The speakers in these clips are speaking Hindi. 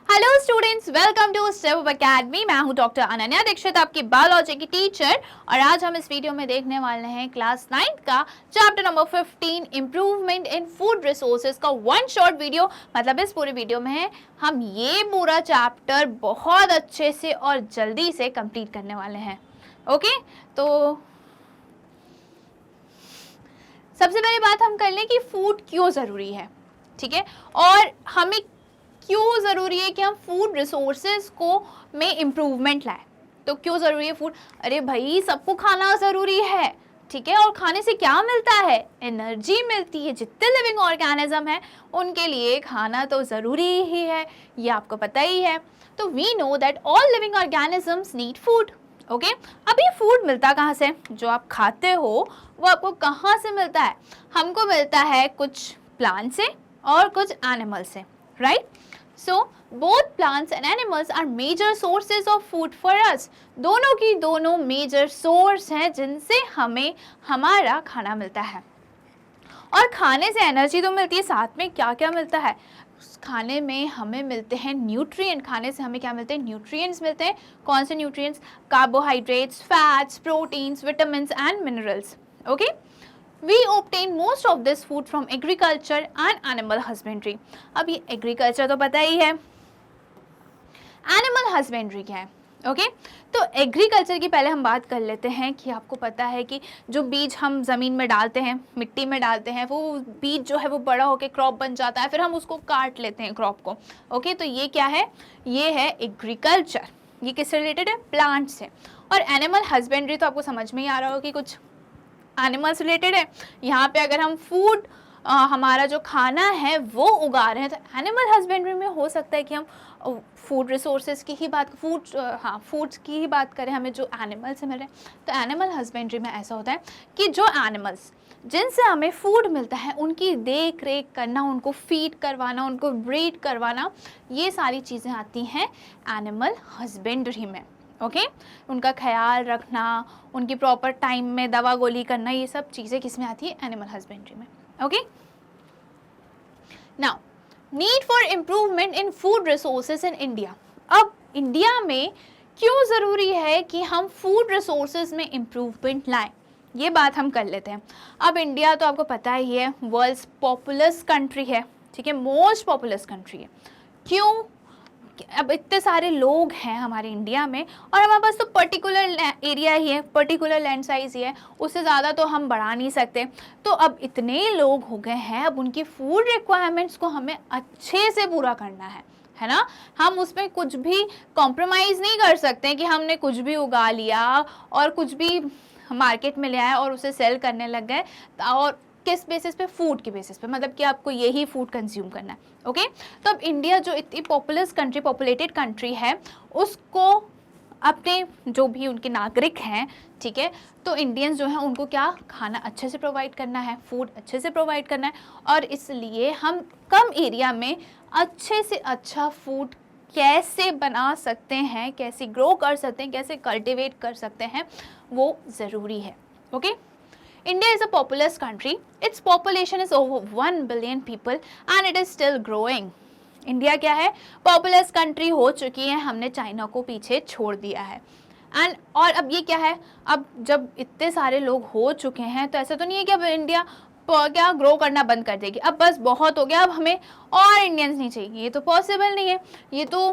Hello students, welcome to Step Up Academy. मैं हूं डॉक्टर अनन्या दीक्षित, आपकी बायोलॉजी की टीचर। और आज हम इस वीडियो में देखने वाले हैं क्लास 9 का chapter number 15 improvement in food resources का वन शॉट वीडियो। मतलब इस पूरे वीडियो में हम ये पूरा चैप्टर बहुत अच्छे से और जल्दी से कंप्लीट करने वाले हैं। ओके, तो सबसे पहली बात हम कर लें कि फूड क्यों ज़रूरी है, ठीक है, और हमें क्यों ज़रूरी है कि हम फूड रिसोर्सेज को में इम्प्रूवमेंट लाएं। तो क्यों ज़रूरी है फूड? अरे भाई, सबको खाना ज़रूरी है, ठीक है, और खाने से क्या मिलता है? एनर्जी मिलती है। जितने लिविंग ऑर्गेनिज्म हैं उनके लिए खाना तो ज़रूरी ही है, ये आपको पता ही है। तो we know that all living organisms need food. Okay, अब ये फूड मिलता कहाँ से? जो आप खाते हो वो आपको कहाँ से मिलता है? हमको मिलता है कुछ प्लांट से और कुछ एनिमल से, right? So both plants and animals are major sources of food for us. दोनों की दोनों major source हैं जिनसे हमें हमारा खाना मिलता है। और खाने से एनर्जी तो मिलती है, साथ में क्या क्या मिलता है? खाने में हमें मिलते हैं न्यूट्रिएंट। खाने से हमें क्या मिलते हैं? न्यूट्रिएंट्स मिलते हैं। कौन से nutrients? Carbohydrates, fats, proteins, vitamins and minerals. Okay, We obtain most of this food from agriculture and animal husbandry. अब ये एग्रीकल्चर तो पता ही है, एनिमल हस्बेंड्री क्या है? ओके, तो एग्रीकल्चर की पहले हम बात कर लेते हैं कि आपको पता है कि जो बीज हम ज़मीन में डालते हैं, मिट्टी में डालते हैं, वो बीज जो है वो बड़ा होकर क्रॉप बन जाता है, फिर हम उसको काट लेते हैं क्रॉप को। ओके, तो ये क्या है? ये है एग्रीकल्चर। ये किससे रिलेटेड है? प्लांट से। और एनिमल हस्बेंड्री तो आपको समझ में ही आ रहा हो कि कुछ एनिमल्स रिलेटेड है। यहाँ पे अगर हम फूड हमारा जो खाना है वो उगा रहे हैं, तो एनिमल हस्बेंड्री में हो सकता है कि हम फूड रिसोर्सेज की ही बात फूड्स की ही बात करें, हमें जो एनिमल से मिल रहे हैं। तो एनिमल हस्बेंड्री में ऐसा होता है कि जो एनिमल्स जिनसे हमें फूड मिलता है उनकी देख रेख करना, उनको फीड करवाना, उनको ब्रीड करवाना, ये सारी चीज़ें आती हैं एनिमल हस्बेंड्री में। ओके, उनका ख्याल रखना, उनकी प्रॉपर टाइम में दवा गोली करना, ये सब चीज़ें किस में आती है? एनिमल हस्बेंड्री में। Okay, now need for improvement in food resources in India. अब इंडिया में क्यों ज़रूरी है कि हम फूड रिसोर्सेज में इम्प्रूवमेंट लाएं, ये बात हम कर लेते हैं। अब इंडिया तो आपको पता ही है वर्ल्ड्स पॉपुलस कंट्री है, ठीक है, मोस्ट पॉपुलस कंट्री है। क्यों? अब इतने सारे लोग हैं हमारे इंडिया में और हमारे पास तो पर्टिकुलर एरिया ही है, पर्टिकुलर लैंड साइज ही है, उससे ज़्यादा तो हम बढ़ा नहीं सकते। तो अब इतने लोग हो गए हैं, अब उनकी फूड रिक्वायरमेंट्स को हमें अच्छे से पूरा करना है ना। हम उसमें कुछ भी कॉम्प्रोमाइज़ नहीं कर सकते कि हमने कुछ भी उगा लिया और कुछ भी मार्केट में ले आए और उसे सेल करने लग गए। और किस बेसिस पे? फूड के बेसिस पे, मतलब कि आपको यही फूड कंज्यूम करना है। ओके, तो अब इंडिया जो इतनी पॉपुलस कंट्री, पॉपुलेटेड कंट्री है, उसको अपने जो भी उनके नागरिक हैं, ठीक है, तो इंडियंस जो हैं उनको क्या खाना अच्छे से प्रोवाइड करना है, फूड अच्छे से प्रोवाइड करना है। और इसलिए हम कम एरिया में अच्छे से अच्छा फूड कैसे बना सकते हैं, कैसे ग्रो कर सकते हैं, कैसे कल्टिवेट कर सकते हैं, वो ज़रूरी है। Okay, India is a populous country. Its population is over 1 billion people and it is still growing. India क्या है? पॉपुलस कंट्री हो चुकी है, हमने चाइना को पीछे छोड़ दिया है। और अब ये क्या है? अब जब इतने सारे लोग हो चुके हैं तो ऐसा तो नहीं है कि अब इंडिया क्या ग्रो करना बंद कर देगी, अब बस बहुत हो गया, अब हमें और इंडियंस नहीं चाहिए। ये तो पॉसिबल नहीं है। ये तो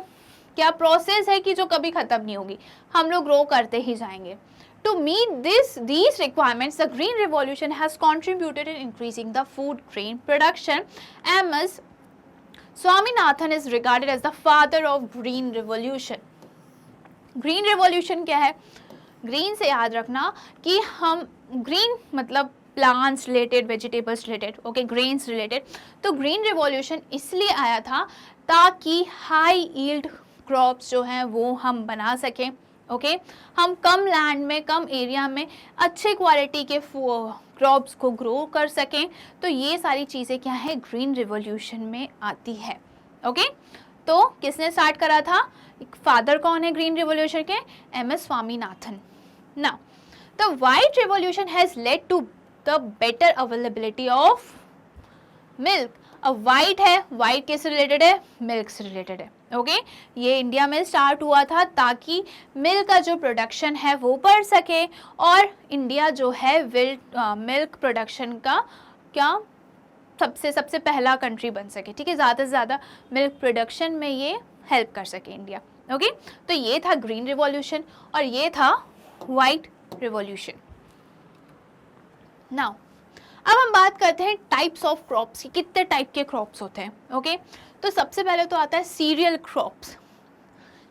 क्या प्रोसेस है कि जो कभी ख़त्म नहीं होगी, हम लोग ग्रो करते ही जाएंगे। To meet these requirements, the Green Revolution has contributed in increasing the food grain production. M.S. Swaminathan is regarded as the father of Green Revolution. Green Revolution क्या है? Green से याद रखना कि हम green मतलब plants related, vegetables related, okay, grains related. तो ग्रीन रिवॉल्यूशन इसलिए आया था ताकि हाई यील्ड क्रॉप्स जो हैं वो हम बना सकें। ओके, हम कम लैंड में, कम एरिया में अच्छे क्वालिटी के क्रॉप्स को ग्रो कर सकें। तो ये सारी चीज़ें क्या है? ग्रीन रिवॉल्यूशन में आती है। ओके, तो किसने स्टार्ट करा था? फादर कौन है ग्रीन रिवॉल्यूशन के? एम.एस. स्वामीनाथन। ना, the white revolution has led to the better availability of milk. अब वाइट है, वाइट किससे रिलेटेड है? मिल्क से रिलेटेड है। ओके ये इंडिया में स्टार्ट हुआ था ताकि मिल्क का जो प्रोडक्शन है वो बढ़ सके और इंडिया जो है मिल्क प्रोडक्शन का क्या सबसे पहला कंट्री बन सके, ठीक है, ज़्यादा से ज़्यादा मिल्क प्रोडक्शन में ये हेल्प कर सके इंडिया। ओके तो ये था ग्रीन रिवॉल्यूशन और ये था वाइट रिवॉल्यूशन। नाउ अब हम बात करते हैं टाइप्स ऑफ क्रॉप्स की, कितने टाइप के क्रॉप्स होते हैं। ओके तो सबसे पहले तो आता है सीरियल क्रॉप्स।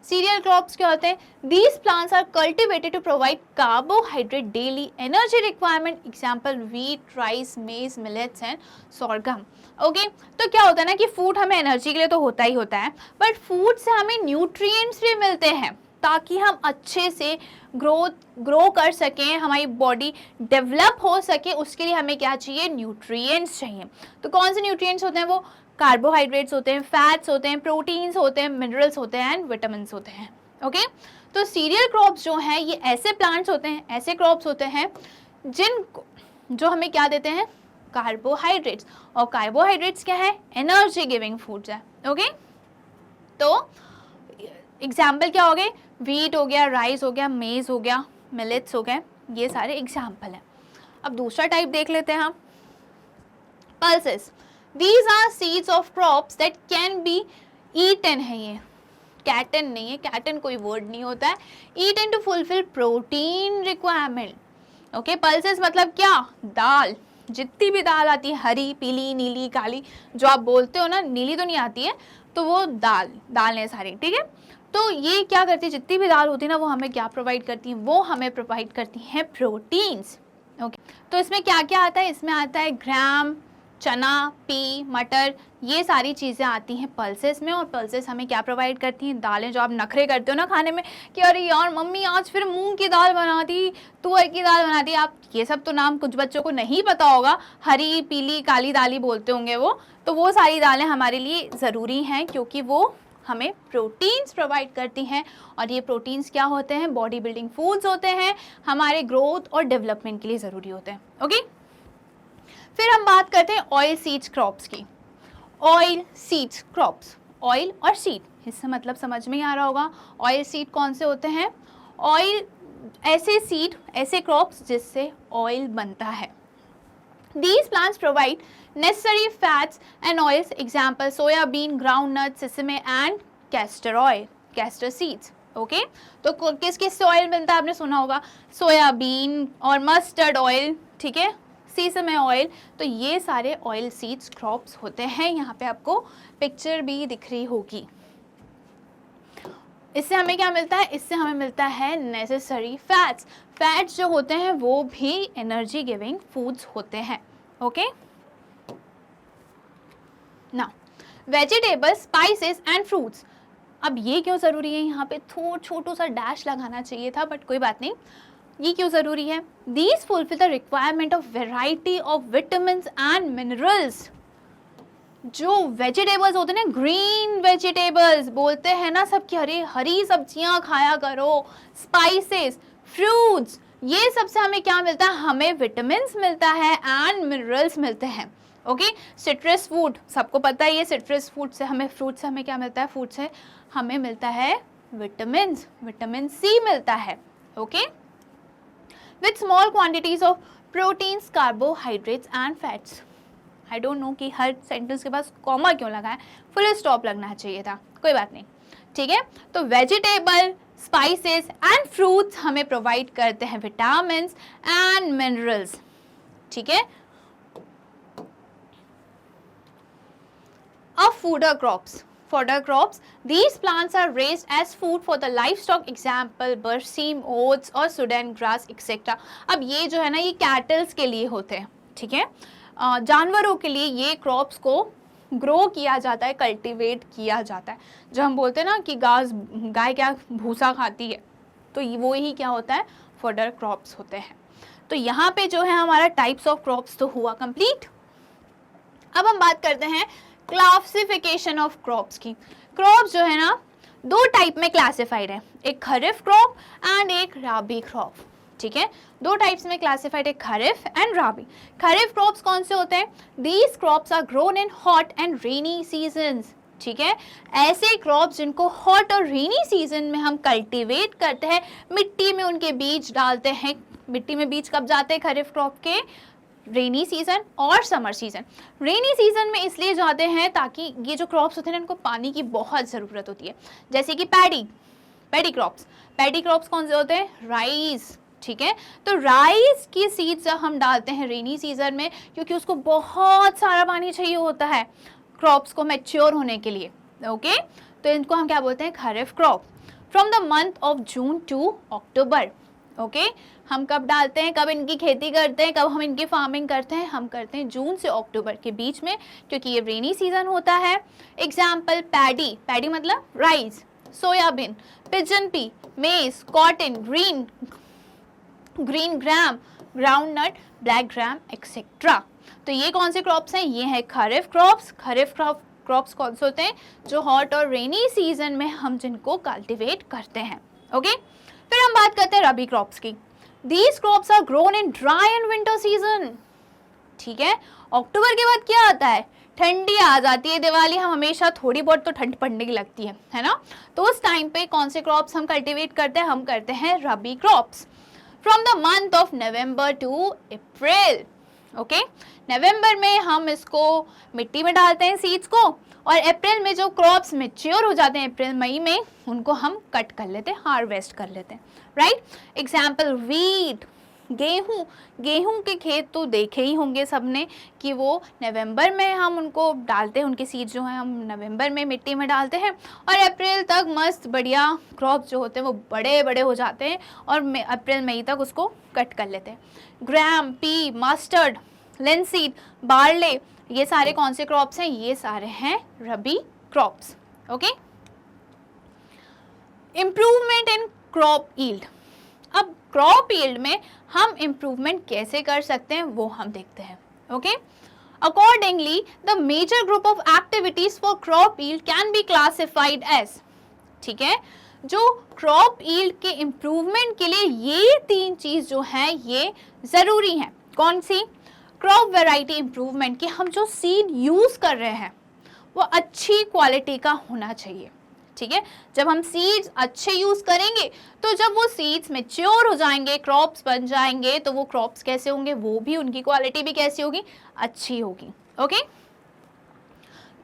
सीरियल क्रॉप्स क्या होते हैं? These plants are cultivated to provide carbohydrate daily energy requirement, example wheat, rice, maize, millets and sorghum. Okay तो क्या होता है ना कि फूड हमें एनर्जी के लिए तो होता ही होता है, बट फूड से हमें न्यूट्रिएंट्स भी मिलते हैं ताकि हम अच्छे से ग्रो कर सकें, हमारी बॉडी डेवलप हो सके, उसके लिए हमें क्या चाहिए? न्यूट्रिएंट्स चाहिए। तो कौन से न्यूट्रिएंट्स होते हैं? वो कार्बोहाइड्रेट्स होते हैं, फैट्स होते हैं, प्रोटीन्स होते हैं, मिनरल्स होते हैं एंड विटामिन्स होते हैं। ओके तो सीरियल क्रॉप्स जो हैं ये ऐसे प्लांट्स होते हैं, ऐसे क्रॉप्स होते हैं जो हमें क्या देते हैं? कार्बोहाइड्रेट्स। और कार्बोहाइड्रेट्स क्या है? एनर्जी गिविंग फूड्स है। ओके तो एग्जाम्पल क्या हो गए? वीट हो गया, राइस हो गया, मेज हो गया, मिलेट्स हो गए, ये सारे एग्जाम्पल हैं। अब दूसरा टाइप देख लेते हैं हम, pulses. These are seeds of crops that can be eaten है, ये कैटन नहीं है, कैटन कोई वर्ड नहीं होता है, eaten to fulfill protein requirement। Okay pulses मतलब क्या? दाल, जितनी भी दाल आती है, हरी, पीली, नीली, काली, जो आप बोलते हो ना, नीली तो नहीं आती है, तो वो दाल है सारी, ठीक है। तो ये क्या करती है? जितनी भी दाल होती है ना, वो हमें क्या प्रोवाइड करती है? वो हमें प्रोवाइड करती हैं प्रोटीन्स। ओके तो इसमें क्या क्या आता है? इसमें आता है ग्राम, चना, पी, मटर, ये सारी चीज़ें आती हैं पल्सेस में। और पल्सेस हमें क्या प्रोवाइड करती हैं? दालें, जो आप नखरे करते हो ना खाने में कि अरे यार मम्मी आज फिर मूंग की दाल बना दी, तुअर की दाल बना दी, आप ये सब तो नाम कुछ बच्चों को नहीं पता होगा, हरी, पीली, काली दाली बोलते होंगे वो, तो वो सारी दालें हमारे लिए ज़रूरी हैं क्योंकि वो हमें प्रोटीन्स प्रोवाइड करती हैं। और ये प्रोटीन्स क्या होते हैं? बॉडी बिल्डिंग फूड्स होते हैं, हमारे ग्रोथ और डेवलपमेंट के लिए ज़रूरी होते हैं। ओके फिर हम बात करते हैं ऑयल सीड्स क्रॉप्स की। ऑयल सीड्स क्रॉप्स, ऑयल और सीड, इससे मतलब समझ में ही आ रहा होगा। ऑयल सीड कौन से होते हैं? ऑयल ऐसे सीड, ऐसे क्रॉप्स जिससे ऑयल बनता है। These plants provide necessary fats and oils, example soyabean, groundnut, sesame and castor oil, castor seeds। Okay तो किस किस से ऑयल मिलता है? आपने सुना होगा सोयाबीन और मस्टर्ड ऑयल, ठीक है, सीसमे ऑयल, तो ये सारे ऑयल सीड्स क्रॉप्स होते हैं। यहाँ पे आपको पिक्चर भी दिख रही होगी। इससे हमें क्या मिलता है? इससे हमें मिलता है नेसेसरी फैट्स। फैट्स जो होते हैं वो भी एनर्जी गिविंग फूड्स होते हैं। Okay now vegetables, spices and fruits. अब ये क्यों ज़रूरी है? यहाँ पे छोटू सा डैश लगाना चाहिए था, बट कोई बात नहीं। ये क्यों ज़रूरी है? These fulfill the requirement of variety of vitamins and minerals। जो वेजिटेबल्स होते हैं ना, ग्रीन वेजिटेबल्स बोलते हैं ना सब, कि हरी सब्जियां खाया करो, स्पाइसेस, फ्रूट्स, ये सबसे हमें क्या मिलता है? हमें विटामिन्स मिलता है एंड मिनरल्स मिलते हैं। ओके सिट्रस फूड, सबको पता है ये सिट्रस फूड से हमें, फ्रूट से हमें क्या मिलता है? फूड से हमें मिलता है विटामिन्स, विटामिन सी मिलता है। Okay with small quantities of proteins, carbohydrates and fats। I don't know कि हर सेंटेंस के पास कॉमा क्यों लगा है, फुल स्टॉप लगना चाहिए था, कोई बात नहीं, ठीक है। तो वेजिटेबल, स्पाइसेस एंड फ्रूट्स हमें प्रोवाइड करते हैं विटामिन्स एंड मिनरल्स, ठीक है। अब fodder crops, fodder crops, these plants are raised as food for the livestock, example berseem, oats और sudan grass etc। अब ये जो है ना, ये कैटल्स के लिए होते हैं, ठीक है, जानवरों के लिए ये क्रॉप्स को ग्रो किया जाता है, कल्टीवेट किया जाता है। जो हम बोलते हैं ना कि गाय क्या भूसा खाती है, तो वो ही क्या होता है? फॉडर क्रॉप्स होते हैं। तो यहाँ पे जो है हमारा टाइप्स ऑफ क्रॉप्स तो हुआ कंप्लीट। अब हम बात करते हैं क्लासिफिकेशन ऑफ क्रॉप्स की। क्रॉप्स जो है ना, दो टाइप में क्लासिफाइड है, एक खरीफ क्रॉप एंड एक राबी क्रॉप, ठीक है। दो टाइप्स में क्लासिफाइड है, खरीफ एंड राबी। खरीफ क्रॉप्स कौन से होते हैं? These crops are grown in hot and rainy seasons. ठीक है, ऐसे क्रॉप्स जिनको हॉट और रेनी सीजन में हम कल्टीवेट करते हैं, मिट्टी में उनके बीज डालते हैं। मिट्टी में बीज कब जाते हैं खरीफ क्रॉप के? रेनी सीजन और समर सीजन। रेनी सीजन में इसलिए जाते हैं ताकि ये जो क्रॉप्स होते हैं इनको पानी की बहुत ज़रूरत होती है, जैसे कि पैडी क्रॉप्स कौन से होते हैं? राइस। ठीक है, तो राइस की सीड्स हम डालते हैं रेनी सीजन में क्योंकि उसको बहुत सारा पानी चाहिए होता है क्रॉप्स को मैच्योर होने के लिए। ओके, तो इनको हम क्या बोलते हैं? Kharif crop. From the month of June to October. Okay, हम कब डालते हैं, कब इनकी खेती करते हैं, कब हम इनकी फार्मिंग करते हैं? हम करते हैं जून से अक्टूबर के बीच में, क्योंकि ये रेनी सीजन होता है। एग्जाम्पल, पैडी मतलब राइस, सोयाबीन, पिजन पी, मेज, cotton, green gram, groundnut, black gram etcetera. तो ये कौन से क्रॉप्स हैं? ये है खरीफ क्रॉप्स। खरीफ क्रॉप्स कौन से होते हैं? जो हॉट और रेनी सीजन में हम जिनको कल्टीवेट करते हैं। ओके, फिर हम बात करते हैं रबी क्रॉप्स की। These crops are grown in dry and winter season. ठीक है, अक्टूबर के बाद क्या आता है? ठंडी आ जाती है, दिवाली, हम हमेशा थोड़ी बहुत तो ठंड पड़ने की लगती है ना? तो उस टाइम पे कौन से क्रॉप्स हम कल्टीवेट करते हैं? हम करते हैं rabi crops. From the month of November to April. Okay, नवंबर में हम इसको मिट्टी में डालते हैं सीड्स को, और अप्रैल में जो क्रॉप्स मैच्योर हो जाते हैं अप्रैल मई में, उनको हम कट कर लेते हैं, हार्वेस्ट कर लेते हैं। राइट, एग्जाम्पल वीट, गेहूं के खेत तो देखे ही होंगे सबने कि वो नवंबर में हम उनको डालते हैं, उनके सीड्स जो हैं हम नवंबर में मिट्टी में डालते हैं, और अप्रैल तक मस्त बढ़िया क्रॉप जो होते हैं वो बड़े बड़े हो जाते हैं, और अप्रैल मई तक उसको कट कर लेते हैं। Gram, pea, mustard, linseed, barley, ये सारे कौन से क्रॉप्स हैं? ये सारे हैं rabi crops. Okay, improvement in crop yield. अब क्रॉप यील्ड में हम इम्प्रूवमेंट कैसे कर सकते हैं वो हम देखते हैं। Okay, accordingly the major group of activities for crop yield can be classified as. ठीक है, जो क्रॉप यील्ड के इम्प्रूवमेंट के लिए ये तीन चीज जो है ये जरूरी है। कौन सी? क्रॉप वैरायटी इम्प्रूवमेंट, कि हम जो सीड यूज कर रहे हैं वो अच्छी क्वालिटी का होना चाहिए। ठीक है, जब हम सीड्स अच्छे यूज करेंगे तो जब वो सीड्स मैच्योर हो जाएंगे, क्रॉप्स बन जाएंगे, तो वो क्रॉप्स कैसे होंगे? वो भी, उनकी क्वालिटी भी कैसी होगी? अच्छी होगी। Okay,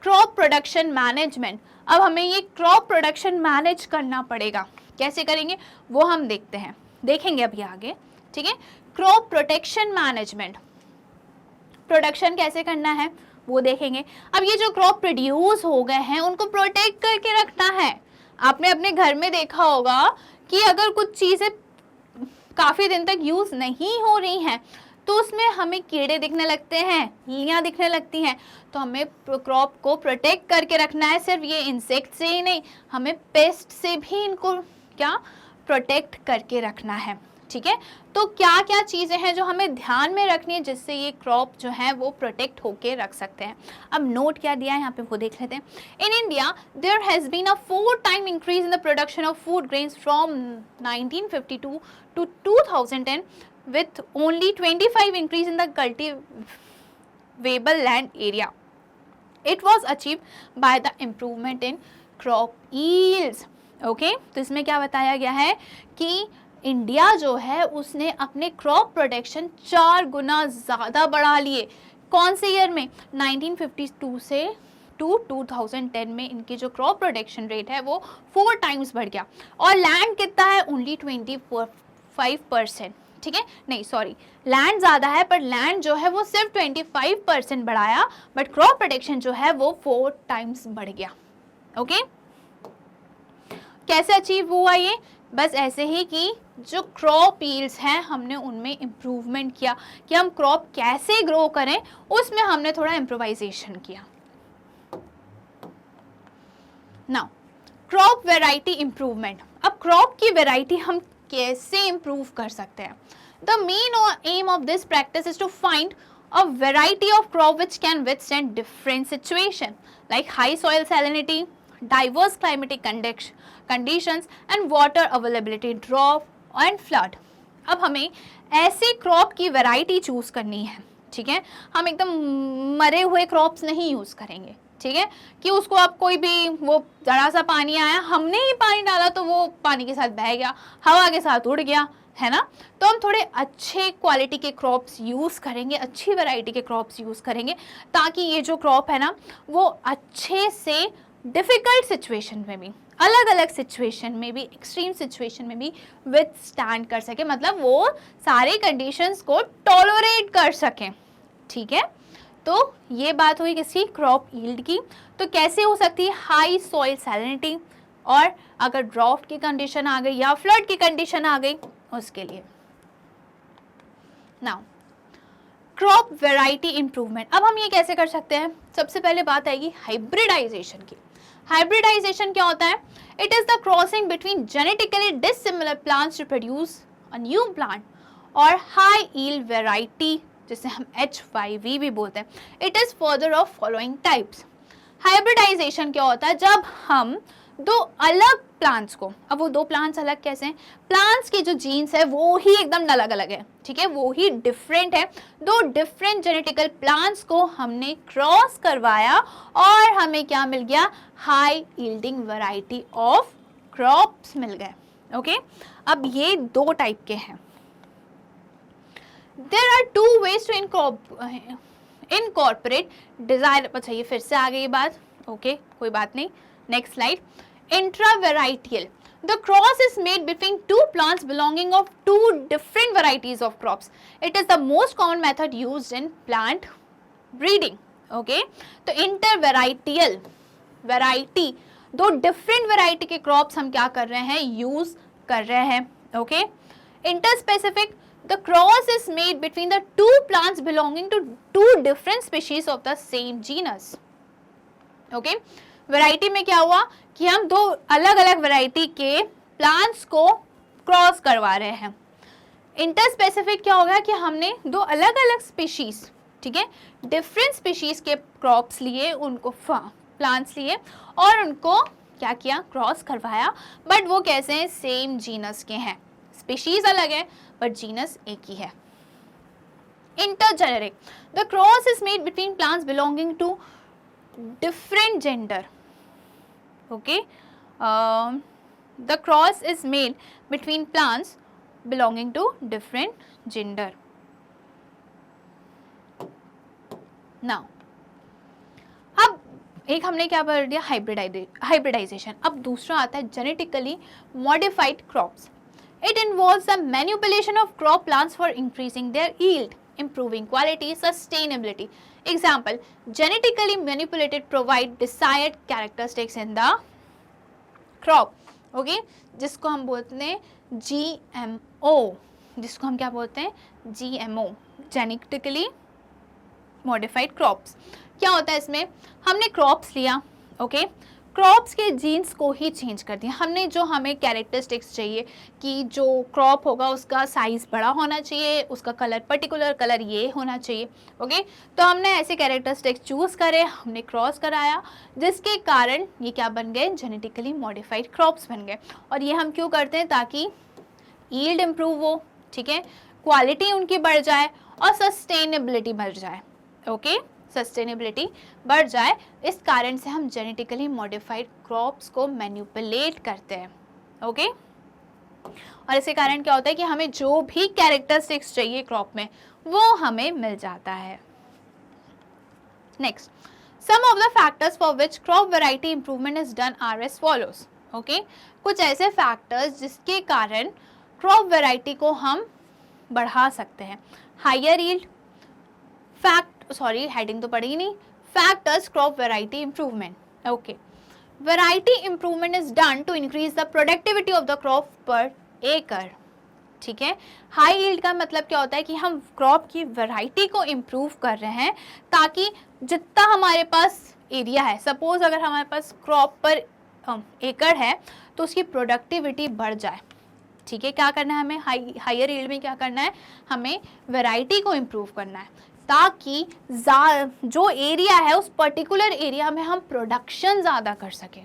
crop production management. अब हमें ये क्रॉप प्रोडक्शन मैनेज करना पड़ेगा। कैसे करेंगे वो हम देखेंगे अभी आगे। ठीक है, क्रॉप प्रोटेक्शन मैनेजमेंट, प्रोडक्शन कैसे करना है वो देखेंगे। अब ये जो क्रॉप प्रोड्यूस हो गए हैं उनको प्रोटेक्ट करके रखना है। आपने अपने घर में देखा होगा कि अगर कुछ चीज़ें काफ़ी दिन तक यूज़ नहीं हो रही हैं तो उसमें हमें कीड़े दिखने लगते हैं, इल्लियाँ दिखने लगती हैं, तो हमें क्रॉप को प्रोटेक्ट करके रखना है। सिर्फ ये इंसेक्ट से ही नहीं, हमें पेस्ट से भी इनको क्या प्रोटेक्ट करके रखना है। ठीक है, तो क्या क्या चीज़ें हैं जो हमें ध्यान में रखनी है जिससे ये क्रॉप जो है वो प्रोटेक्ट होके रख सकते हैं। अब नोट क्या दिया है यहाँ पे वो देख लेते हैं। In India there has been a 4 time increase in the production of food grains from 1952 to 2010 with only 25 increase in the cultivable land area. It was achieved by the improvement in crop yields. Okay, तो इसमें क्या बताया गया है कि इंडिया जो है उसने अपने क्रॉप प्रोडक्शन 4 गुना ज़्यादा बढ़ा लिए। कौन से ईयर में? 1952 से टू 2010 में इनकी जो क्रॉप प्रोडक्शन रेट है वो 4 टाइम्स बढ़ गया। और लैंड कितना है? ओनली 25%। ठीक है, नहीं सॉरी, लैंड ज़्यादा है पर लैंड जो है वो सिर्फ 25% बढ़ाया, बट क्रॉप प्रोडक्शन जो है वो 4 टाइम्स बढ़ गया। ओके, कैसे अचीव हुआ ये? बस ऐसे ही कि जो क्रॉप यील्ड्स हैं हमने उनमें इम्प्रूवमेंट किया कि हम क्रॉप कैसे ग्रो करें, उसमें हमने थोड़ा इम्प्रोवाइजेशन किया। Now crop variety improvement. अब क्रॉप की वैरायटी हम कैसे इम्प्रूव कर सकते हैं? The main aim of this practice is to find a variety of crop which can withstand different situation like high soil salinity, diverse climatic conditions and water availability, drought and flood. अब हमें ऐसे क्रॉप की वैरायटी चूज करनी है। ठीक है, हम एकदम मरे हुए क्रॉप्स नहीं यूज करेंगे। ठीक है, कि उसको आप कोई भी वो जरा सा पानी आया, हमने ही पानी डाला तो वो पानी के साथ बह गया, हवा के साथ उड़ गया, है ना। तो हम थोड़े अच्छे क्वालिटी के क्रॉप्स यूज़ करेंगे, अच्छी वैरायटी के क्रॉप्स यूज़ करेंगे, ताकि ये जो क्रॉप है ना वो अच्छे से डिफ़िकल्ट सिचुएशन में भी, अलग अलग सिचुएशन में भी, एक्सट्रीम सिचुएशन में भी विथस्टैंड कर सके, मतलब वो सारे कंडीशंस को टॉलरेट कर सकें, ठीक है। तो ये बात हुई किसी क्रॉप यील्ड की। तो कैसे हो सकती है, हाई सॉइल सैलिनिटी, और अगर ड्राफ्ट की कंडीशन आ गई या फ्लड की कंडीशन आ गई उसके लिए। नाउ क्रॉप वैरायटी इंप्रूवमेंट, अब हम ये कैसे कर सकते हैं। सबसे पहले बात आएगी हाइब्रिडाइजेशन की। हाइब्रिडाइजेशन क्या होता है, it is the crossing between genetically dissimilar plants to produce a new plant और हाई यील्ड वैरायटी, जिसे हम HYV भी बोलते हैं। It is further of following types. Hybridization क्या होता है, जब हम दो अलग प्लांट्स को, अब वो दो प्लांट्स अलग कैसे हैं, प्लांट्स के जो जीन्स है वो ही एकदम अलग अलग है, ठीक है, वो ही डिफरेंट है, दो डिफरेंट जेनेटिकल प्लांट्स को हमने क्रॉस करवाया और हमें क्या मिल गया, high yielding variety of crops मिल गए। ओके, अब ये दो टाइप के हैं। There are two ways to incorporate desire, अच्छा ये फिर से आ गई बात, ओके कोई बात नहीं, next slide. Intravarietal, the cross is made between two plants belonging of two different varieties of crops. It is the most common method used in plant breeding. Okay, तो intervarietal variety, दो different variety के crops हम क्या कर रहे हैं, use कर रहे हैं। Okay, interspecific, the cross is made between the two plants belonging to two different species of the same genus. Okay, variety में क्या हुआ कि हम दो अलग अलग वैरायटी के प्लांट्स को क्रॉस करवा रहे हैं। इंटरस्पेसिफिक क्या होगा कि हमने दो अलग अलग स्पीशीज, ठीक है, डिफरेंट स्पीशीज के क्रॉप्स लिए, उनको प्लांट्स लिए और उनको क्या किया, क्रॉस करवाया, बट वो कैसे हैं, सेम जीनस के हैं, स्पीशीज अलग है बट जीनस एक ही है। Intergeneric, the cross is made between plants belonging to different gender. Okay, the cross is made between plants belonging to different gender. Now, अब एक हमने क्या पढ़ दिया, हाइब्रिडाइजेशन। अब दूसरा आता है genetically modified crops. It involves the manipulation of crop plants for increasing there yield, improving quality, sustainability. Example, genetically manipulated provide desired characteristics in the crop. Okay, जिसको हम बोलते हैं GMO, जिसको हम क्या बोलते हैं, GMO, genetically modified crops। क्या होता है इसमें, हमने क्रॉप्स लिया, ओके, क्रॉप्स के जीन्स को ही चेंज कर दिया हमने, जो हमें कैरेक्टरिस्टिक्स चाहिए कि जो क्रॉप होगा उसका साइज़ बड़ा होना चाहिए, उसका कलर पर्टिकुलर कलर ये होना चाहिए, ओके, तो हमने ऐसे कैरेक्टरिस्टिक्स चूज़ करे, हमने क्रॉस कराया, जिसके कारण ये क्या बन गए, जेनेटिकली मॉडिफाइड क्रॉप्स बन गए। और ये हम क्यों करते हैं, ताकि यील्ड इम्प्रूव हो, ठीक है, क्वालिटी उनकी बढ़ जाए और सस्टेनेबिलिटी बढ़ जाए। ओके, सस्टेनेबिलिटी बढ़ जाए, इस कारण से हम जेनेटिकली मॉडिफाइड क्रॉप्स को मैनिपुलेट करते हैं। ओके, और इसके कारण क्या होता है कि हमें जो भी कैरेक्टरिस्टिक्स चाहिए क्रॉप में वो हमें मिल जाता है। Next, some of the factors for which crop variety improvement is done are as follows. Okay, कुछ ऐसे फैक्टर्स जिसके कारण क्रॉप वैरायटी को हम बढ़ा सकते हैं। हायर यील्ड, हेडिंग तो पढ़ी नहीं, factors crop variety improvement. Okay, variety improvement is done to increase the productivity of the crop per एकड़, ठीक है। हाई यील्ड का मतलब क्या होता है कि हम क्रॉप की वैरायटी को इम्प्रूव कर रहे हैं, ताकि जितना हमारे पास एरिया है, सपोज अगर हमारे पास क्रॉप पर एकड़ है तो उसकी प्रोडक्टिविटी बढ़ जाए, ठीक है। क्या करना है हमें, हायर यील्ड में क्या करना है, हमें वैरायटी को इम्प्रूव करना है, ताकि जो एरिया है उस पर्टिकुलर एरिया में हम प्रोडक्शन ज़्यादा कर सकें।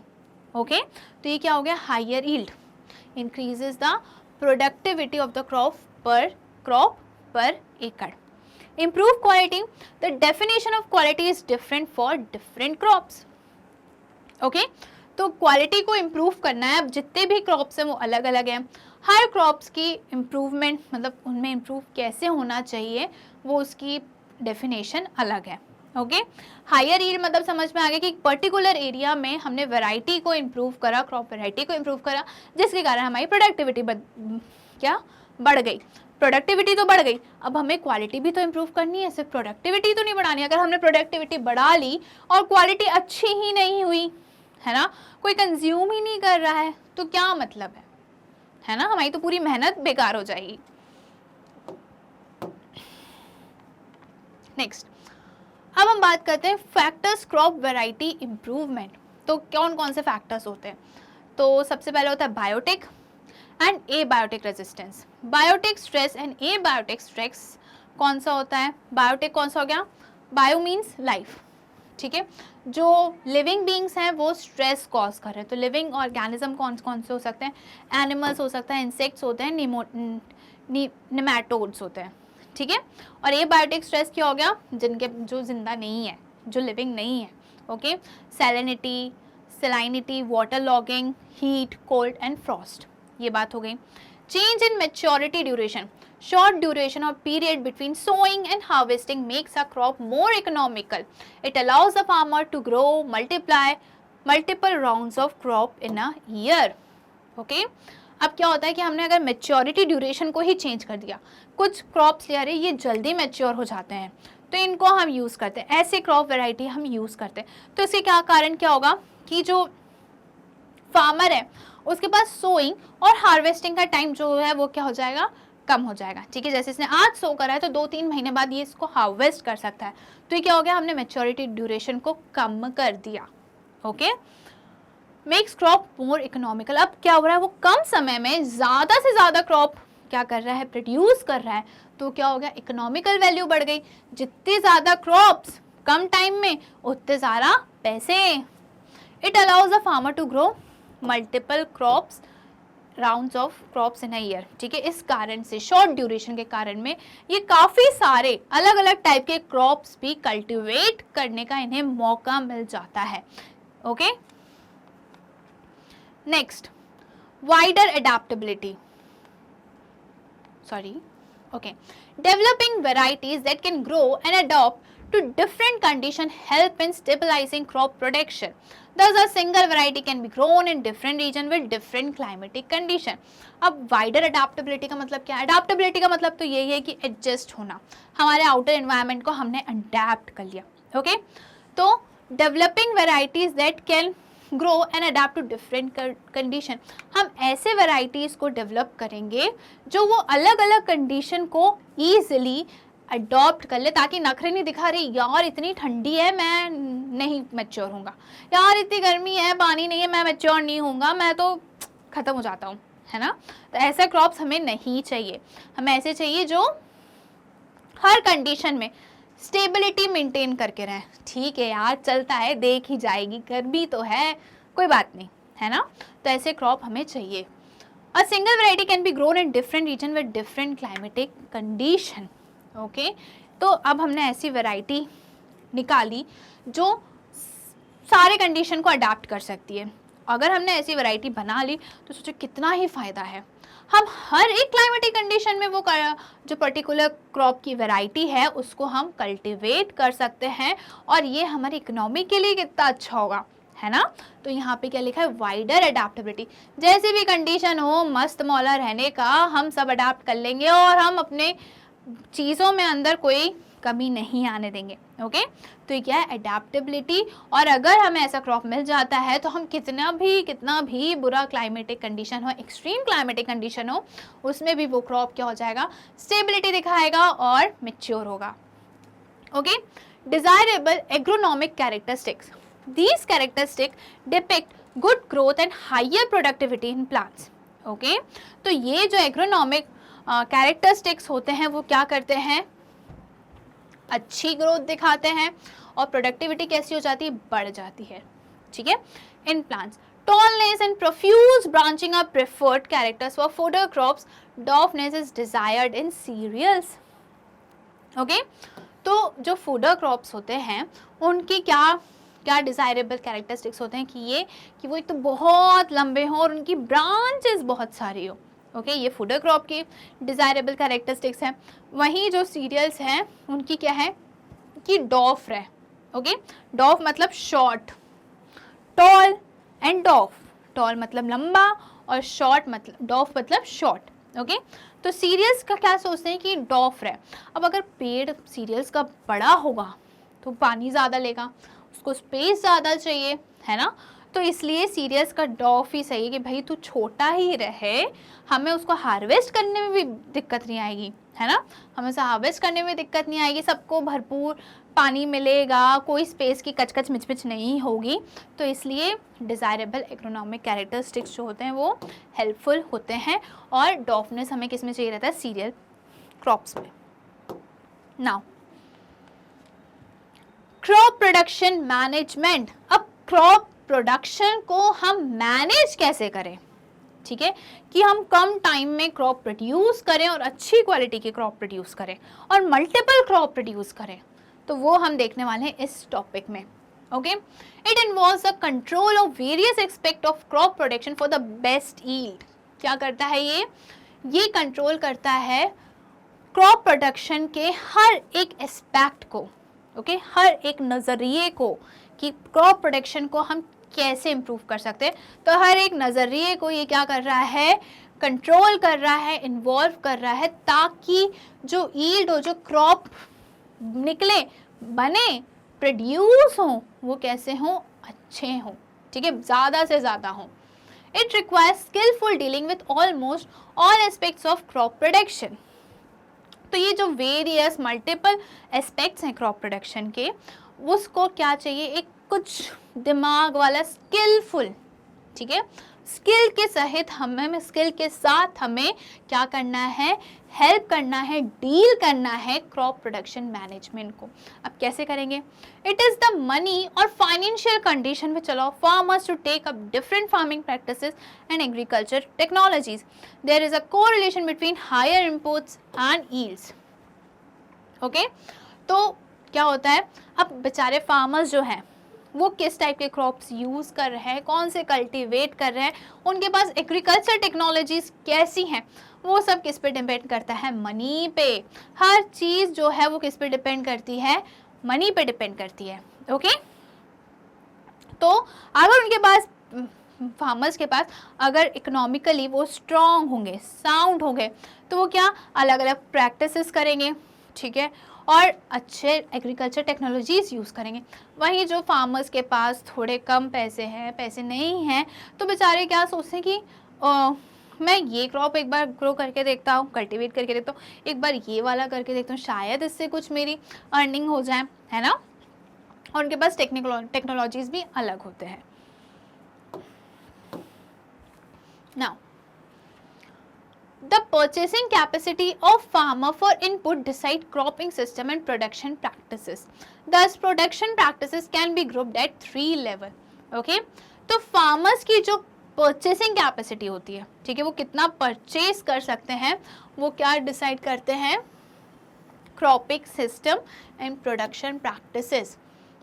ओके, तो ये क्या हो गया, higher yield increases the productivity of the crop per एकड़। Improve quality, the definition of quality is different for different crops. Okay, तो क्वालिटी को इम्प्रूव करना है। अब जितने भी क्रॉप्स हैं वो अलग अलग हैं, हर क्रॉप्स की इम्प्रूवमेंट मतलब उनमें इम्प्रूव कैसे होना चाहिए वो उसकी डेफिनेशन अलग है। ओके, हायर यील्ड मतलब समझ में आ गया कि पर्टिकुलर एरिया में हमने वैरायटी को इम्प्रूव करा, क्रॉप वैरायटी को इम्प्रूव करा, जिसके कारण हमारी प्रोडक्टिविटी बढ़ गई। प्रोडक्टिविटी तो बढ़ गई, अब हमें क्वालिटी भी तो इम्प्रूव करनी है, सिर्फ प्रोडक्टिविटी तो नहीं बढ़ानी। अगर हमने प्रोडक्टिविटी बढ़ा ली और क्वालिटी अच्छी ही नहीं हुई, है ना, कोई कंज्यूम ही नहीं कर रहा है, तो क्या मतलब है ना, हमारी तो पूरी मेहनत बेकार हो जाएगी। नेक्स्ट, अब हम बात करते हैं फैक्टर्स क्रॉप वैरायटी इम्प्रूवमेंट। तो कौन कौन से फैक्टर्स होते हैं? तो सबसे पहले होता है biotic and abiotic resistance. Biotic stress and abiotic stress कौन सा होता है? बायोटिक कौन सा हो गया? बायो मीन्स लाइफ, ठीक है, जो लिविंग बींग्स हैं वो स्ट्रेस कॉज कर रहे हैं। तो लिविंग ऑर्गेनिज्म कौन कौन से हो सकते हैं? एनिमल्स हो सकता है, इंसेक्ट्स होते हैं, नेमाटोड्स होते हैं, ठीक है। और एबायोटिक स्ट्रेस क्या हो गया? जिनके जो जिंदा नहीं है, जो लिविंग नहीं है। Okay, salinity, salinity, water logging, heat, cold and frost, ये बात हो गई। Change in maturity duration, short duration or period between sowing and harvesting makes a crop more economical. It allows the farmer to grow, multiply multiple rounds of crop in a year. Okay? अब क्या होता है कि हमने अगर मेच्योरिटी ड्यूरेशन को ही चेंज कर दिया, कुछ क्रॉप्स ले रहे ये जल्दी मेच्योर हो जाते हैं तो इनको हम यूज़ करते हैं, ऐसे क्रॉप वैरायटी हम यूज़ करते हैं। तो इसके क्या कारण क्या होगा कि जो फार्मर है उसके पास सोइंग और हार्वेस्टिंग का टाइम जो है वो क्या हो जाएगा? कम हो जाएगा, ठीक है। जैसे इसने आज सो करा है तो 2-3 महीने बाद ये इसको हार्वेस्ट कर सकता है, तो ये क्या हो गया? हमने मेच्योरिटी ड्यूरेशन को कम कर दिया। ओके, मेक्स क्रॉप मोर इकोनॉमिकल। अब क्या हो रहा है? वो कम समय में ज़्यादा से ज़्यादा क्रॉप क्या कर रहा है? प्रोड्यूस कर रहा है, तो क्या हो गया? इकोनॉमिकल वैल्यू बढ़ गई। जितनी ज़्यादा क्रॉप्स कम टाइम में उतने ज़्यादा पैसे। It allows the farmer to grow multiple crops, rounds of crops in a year, ठीक है। इस कारण से शॉर्ट ड्यूरेशन के कारण में ये काफ़ी सारे अलग अलग टाइप के क्रॉप्स भी कल्टीवेट करने का इन्हें मौका मिल जाता है। Okay, next, wider adaptability, developing varieties that can grow and adapt to different conditions help in stabilizing crop production. Thus, a single variety can be grown in different region with different climatic condition. अब wider adaptability का मतलब क्या है? Adaptability का मतलब तो यही है कि adjust होना, हमारे outer environment को हमने adapt कर लिया। Okay? तो developing varieties that can grow and adapt to different condition, हम ऐसे वेराइटीज़ को डेवलप करेंगे जो वो अलग अलग कंडीशन को ईजिली अडॉप्ट कर ले, ताकि नखरे नहीं दिखा रही यार इतनी ठंडी है मैं नहीं मैच्योर होऊंगा, यार इतनी गर्मी है पानी नहीं है मैं मैच्योर नहीं होऊंगा, मैं तो ख़त्म हो जाता हूँ, है ना। तो ऐसे क्रॉप्स हमें नहीं चाहिए, हमें ऐसे चाहिए जो हर कंडीशन में स्टेबिलिटी मेंटेन करके रहें। ठीक है यार चलता है, देख ही जाएगी, गर्मी तो है कोई बात नहीं, है ना। तो ऐसे क्रॉप हमें चाहिए। A single variety can be grown in different region with different climatic condition. Okay, तो अब हमने ऐसी वैरायटी निकाली जो सारे कंडीशन को अडाप्ट कर सकती है। अगर हमने ऐसी वैरायटी बना ली तो सोचो कितना ही फ़ायदा है। हम हर एक क्लाइमेटिक कंडीशन में वो जो पर्टिकुलर क्रॉप की वैरायटी है उसको हम कल्टीवेट कर सकते हैं, और ये हमारी इकोनॉमी के लिए कितना अच्छा होगा, है ना। तो यहाँ पे क्या लिखा है? वाइडर अडेप्टेबिलिटी, जैसी भी कंडीशन हो मस्त मौला रहने का, हम सब अडेप्ट कर लेंगे और हम अपने चीज़ों में अंदर कोई कमी नहीं आने देंगे। ओके, तो ये क्या है? अडेप्टेबिलिटी। और अगर हमें ऐसा क्रॉप मिल जाता है तो हम कितना भी बुरा क्लाइमेटिक कंडीशन हो, एक्सट्रीम क्लाइमेटिक कंडीशन हो, उसमें भी वो क्रॉप क्या हो जाएगा? स्टेबिलिटी दिखाएगा और मैच्योर होगा। Okay, desirable agronomic characteristics, these characteristic depict good growth and higher productivity in plants. Okay, तो ये जो एग्रोनॉमिक कैरेक्टरिस्टिक्स होते हैं वो क्या करते हैं? अच्छी ग्रोथ दिखाते हैं और प्रोडक्टिविटी कैसी हो जाती है? बढ़ जाती है, ठीक है। In plants tallness and profuse branching are preferred characters for fodder crops. Dwarfness is desired in cereals. Okay, तो जो फूडर क्रॉप्स होते हैं उनकी क्या क्या डिज़ायरेबल कैरेक्टरिस्टिक्स होते हैं कि वो एक तो बहुत लंबे हों और उनकी ब्रांचेस बहुत सारी हो। ओके, ये फूडर क्रॉप की डिज़ायरेबल कैरेक्टरिस्टिक्स हैं। वहीं जो सीरियल्स हैं उनकी क्या है कि डॉर्फ रहे। ओके, डॉर्फ मतलब short, tall and dwarf, tall मतलब लंबा और शॉर्ट मतलब डॉर्फ मतलब शॉर्ट। ओके, तो सीरियल्स का क्या सोचते हैं कि डॉर्फ रहे। अब अगर पेड़ सीरियल्स का बड़ा होगा तो पानी ज़्यादा लेगा, उसको स्पेस ज़्यादा चाहिए, है ना, तो इसलिए सीरियल्स का डॉर्फ ही सही है कि भाई तू छोटा ही रहे, हमें उसको हार्वेस्ट करने में भी दिक्कत नहीं आएगी, है ना, हमें उसे हार्वेस्ट करने में दिक्कत नहीं आएगी, सबको भरपूर पानी मिलेगा, कोई स्पेस की कचकच मिचमिच नहीं होगी। तो इसलिए डिज़ायरेबल इकोनॉमिक कैरेक्टरिस्टिक्स जो होते हैं वो हेल्पफुल होते हैं और डॉर्फनेस हमें किस में चाहिए रहता है, सीरियल क्रॉप्स में। Now crop production management. अब क्रॉप प्रोडक्शन को हम मैनेज कैसे करें, ठीक है, कि हम कम टाइम में क्रॉप प्रोड्यूस करें और अच्छी क्वालिटी की क्रॉप प्रोड्यूस करें और मल्टीपल क्रॉप प्रोड्यूस करें, तो वो हम देखने वाले हैं इस टॉपिक में। Okay, it involves the control of various aspect of crop production for the best yield. क्या करता है ये कंट्रोल करता है क्रॉप प्रोडक्शन के हर एक एस्पेक्ट को, ओके, हर एक नज़रिए को कि क्रॉप प्रोडक्शन को हम कैसे इम्प्रूव कर सकते हैं। तो हर एक नज़रिए को ये क्या कर रहा है, कंट्रोल कर रहा है, इन्वॉल्व कर रहा है, ताकि जो यील्ड हो, जो क्रॉप निकले, बने, प्रोड्यूस हो, वो कैसे हो, अच्छे हों, ठीक है, ज़्यादा से ज़्यादा हों। It requires skillful dealing with almost all aspects of crop production. तो ये जो वेरियस मल्टीपल एस्पेक्ट्स हैं क्रॉप प्रोडक्शन के, उसको क्या चाहिए, एक कुछ दिमाग वाला स्किलफुल, ठीक है, स्किल के सहित हमें, स्किल के साथ हमें क्या करना है, हेल्प करना है, डील करना है क्रॉप प्रोडक्शन मैनेजमेंट को। अब कैसे करेंगे, इट इज़ द मनी और financial condition which allow farmers to take up different farming practices and agriculture technologies. There is a correlation between higher inputs and yields. Okay, तो क्या होता है, अब बेचारे फार्मर्स जो हैं वो किस टाइप के क्रॉप्स यूज़ कर रहे हैं, कौन से कल्टीवेट कर रहे हैं, उनके पास एग्रीकल्चर टेक्नोलॉजीज कैसी हैं, वो सब किस पे डिपेंड करता है, मनी पे। हर चीज़ जो है वो किस पे डिपेंड करती है, मनी पे डिपेंड करती है। ओके, तो अगर उनके पास, फार्मर्स के पास अगर इकोनॉमिकली वो स्ट्रॉन्ग होंगे, साउंड होंगे, तो वो क्या अलग अलग प्रैक्टिसेस करेंगे, ठीक है, और अच्छे एग्रीकल्चर टेक्नोलॉजीज़ यूज़ करेंगे। वहीं जो फार्मर्स के पास थोड़े कम पैसे हैं, पैसे नहीं हैं, तो बेचारे क्या सोचते हैं कि मैं ये क्रॉप एक बार ग्रो करके देखता हूँ, कल्टीवेट करके देखता हूँ, एक बार ये वाला करके देखता हूँ, शायद इससे कुछ मेरी अर्निंग हो जाए, है ना, और उनके पास टेक्नोलॉजीज़ भी अलग होते हैं। Now the purchasing capacity of farmer for input decide cropping system and production practices. Thus production practices can be grouped at 3 level. Okay, तो farmers की जो purchasing capacity होती है, ठीक है, वो कितना purchase कर सकते हैं, वो क्या decide करते हैं, cropping system and production practices.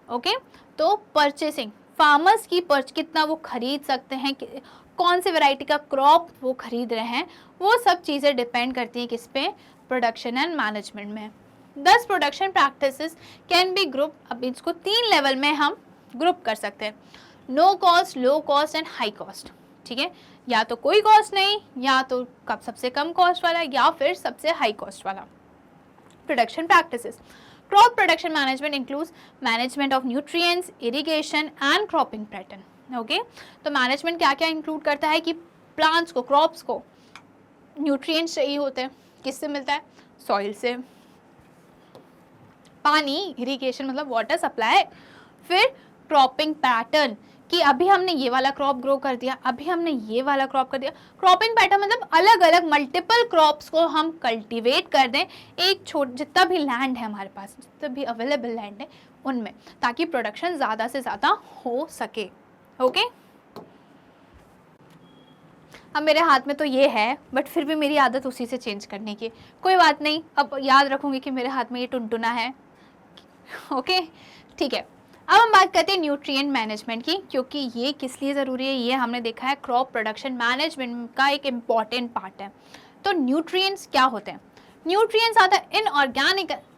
Okay, तो purchasing farmers की कितना वो खरीद सकते हैं, कौन से वैरायटी का क्रॉप वो खरीद रहे हैं, वो सब चीज़ें डिपेंड करती हैं किस पे, प्रोडक्शन एंड मैनेजमेंट में। 10 production practices can be group. अब इसको 3 लेवल में हम ग्रुप कर सकते हैं, no cost, low cost and high cost, ठीक है, या तो कोई कॉस्ट नहीं, या तो सबसे कम कॉस्ट वाला, या फिर सबसे हाई कॉस्ट वाला। Production practices, crop production management includes management of nutrients, irrigation and cropping pattern. Okay, तो मैनेजमेंट क्या क्या इंक्लूड करता है कि प्लांट्स को, क्रॉप्स को न्यूट्रिएंट्स चाहिए होते हैं, किससे मिलता है, सॉइल से, पानी, इरिगेशन मतलब वाटर सप्लाई, फिर क्रॉपिंग पैटर्न कि अभी हमने ये वाला क्रॉप ग्रो कर दिया, अभी हमने ये वाला क्रॉप कर दिया। क्रॉपिंग पैटर्न मतलब अलग अलग मल्टीपल क्रॉप्स को हम कल्टीवेट कर दें एक जितना भी लैंड है हमारे पास, जितना भी अवेलेबल लैंड है उनमें, ताकि प्रोडक्शन ज़्यादा से ज़्यादा हो सके। ओके, अब मेरे हाथ में तो ये है, बट फिर भी मेरी आदत उसी से चेंज करने की, कोई बात नहीं, अब याद रखूँगी कि मेरे हाथ में ये टुनटुना है। ओके, ठीक है, अब हम बात करते हैं न्यूट्रिएंट मैनेजमेंट की, क्योंकि ये किस लिए ज़रूरी है, ये हमने देखा है क्रॉप प्रोडक्शन मैनेजमेंट का एक इम्पॉर्टेंट पार्ट है। तो न्यूट्रिएंट्स क्या होते हैं? Nutrients are the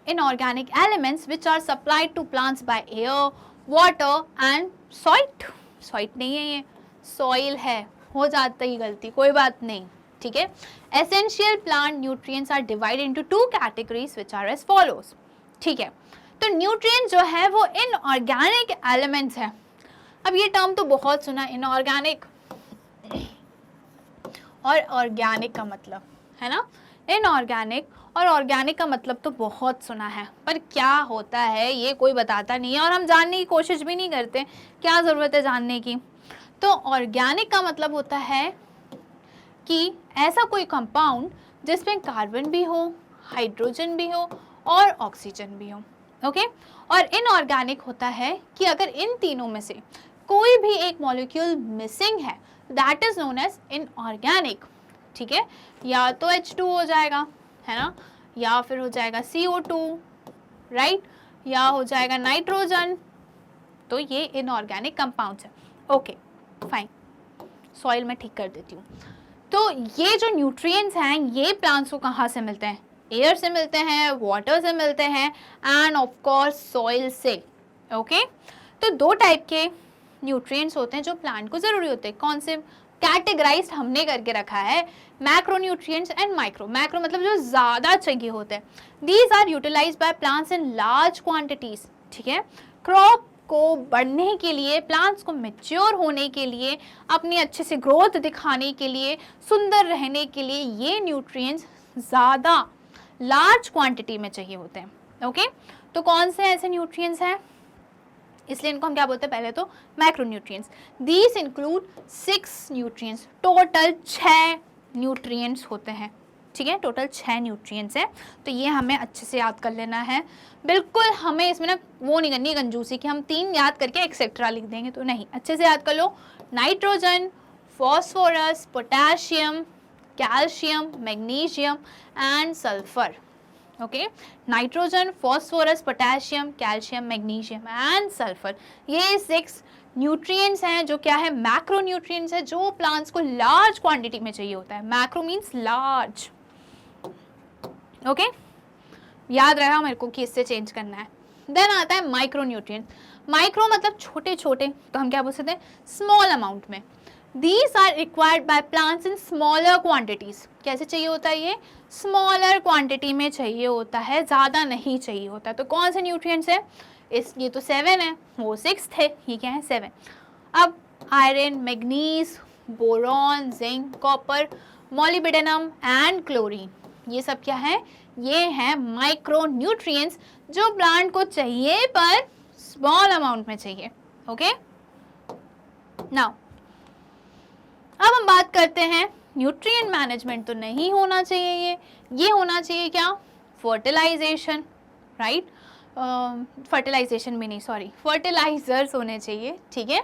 inorganic elements which are supplied to plants by air, water and soil नहीं है ये, सॉइल है, हो जाता ही गलती, कोई बात नहीं, ठीक है। Essential plant nutrients are divided into two categories which are as follows, ठीक है। तो न्यूट्रिएंट जो है वो इनऑर्गेनिक एलिमेंट्स है। अब ये टर्म तो बहुत सुना, इनऑर्गेनिक और ऑर्गेनिक का मतलब है ना, इनऑर्गेनिक और ऑर्गेनिक का मतलब तो बहुत सुना है, पर क्या होता है ये कोई बताता नहीं है और हम जानने की कोशिश भी नहीं करते, क्या ज़रूरत है जानने की। तो ऑर्गेनिक का मतलब होता है कि ऐसा कोई कंपाउंड जिसमें कार्बन भी हो, हाइड्रोजन भी हो और ऑक्सीजन भी हो, ओके। और इनऑर्गेनिक होता है कि अगर इन तीनों में से कोई भी एक मॉलिक्यूल मिसिंग है, that is known as inorganic, ठीक है। या तो H2 हो जाएगा, है ना, या फिर हो जाएगा CO2, राइट, या हो जाएगा नाइट्रोजन, तो ये इनऑर्गेनिक कंपाउंड्स है, ओके फाइन। सॉइल में ठीक कर देती हूँ। तो ये जो न्यूट्रिएंट्स हैं ये प्लांट्स को कहाँ से मिलते हैं? एयर से मिलते हैं, वाटर से मिलते हैं एंड ऑफ कोर्स सॉइल से, ओके। तो दो टाइप के न्यूट्रिएंट्स होते हैं जो प्लांट को ज़रूरी होते हैं। कौन से? कैटेगराइज्ड हमने करके रखा है, macro nutrients and micro. Macro मतलब जो ज़्यादा चाहिए होते हैं। These are utilized by plants in large quantities, ठीक है। क्रॉप को बढ़ने के लिए, प्लांट्स को मैच्योर होने के लिए, अपनी अच्छे से ग्रोथ दिखाने के लिए, सुंदर रहने के लिए ये न्यूट्रिएंट्स ज़्यादा लार्ज क्वांटिटी में चाहिए होते हैं, ओके। तो कौन से ऐसे न्यूट्रिएंट्स हैं, इसलिए इनको हम क्या बोलते हैं? पहले तो macro nutrients. These include 6 nutrients, total 6 nutrients होते हैं, ठीक है। टोटल 6 न्यूट्रिएंट्स हैं, तो ये हमें अच्छे से याद कर लेना है। बिल्कुल हमें इसमें ना वो नहीं करनी कंजूसी कि हम 3 याद करके एक्सेट्रा लिख देंगे, तो नहीं, अच्छे से याद कर लो। Nitrogen, phosphorus, potassium, calcium, magnesium and sulphur, okay. Nitrogen, phosphorus, potassium, calcium, magnesium and sulphur, ये 6 न्यूट्रिएंट्स हैं जो क्या है? मैक्रो न्यूट्रिएंट्स है, जो प्लांट्स को लार्ज क्वांटिटी में चाहिए होता है। Macro means large, okay. याद रहा मेरे को कि इससे चेंज करना है। देन आता है माइक्रो न्यूट्रिएंट्स। माइक्रो मतलब छोटे छोटे, तो हम क्या बोल सकते हैं? स्मॉल अमाउंट में। These are required by plants in smaller quantities. कैसे चाहिए होता है ये? स्मॉलर क्वांटिटी में चाहिए होता है, ज़्यादा नहीं चाहिए होता। तो कौन से न्यूट्रिएंट्स है? ये तो 7 है, वो 6 थे, ये क्या है? 7। अब iron, manganese, boron, zinc, copper, molybdenum and chlorine, ये सब क्या है? ये हैं माइक्रो न्यूट्रिएंट्स जो प्लांट को चाहिए पर स्मॉल अमाउंट में चाहिए, ओके। नाउ अब हम बात करते हैं न्यूट्रिएंट मैनेजमेंट तो नहीं होना चाहिए ये होना चाहिए क्या? Fertilisation, right. फर्टिलाइजेशन भी नहीं, सॉरी, फर्टिलाइजर्स होने चाहिए, ठीक है।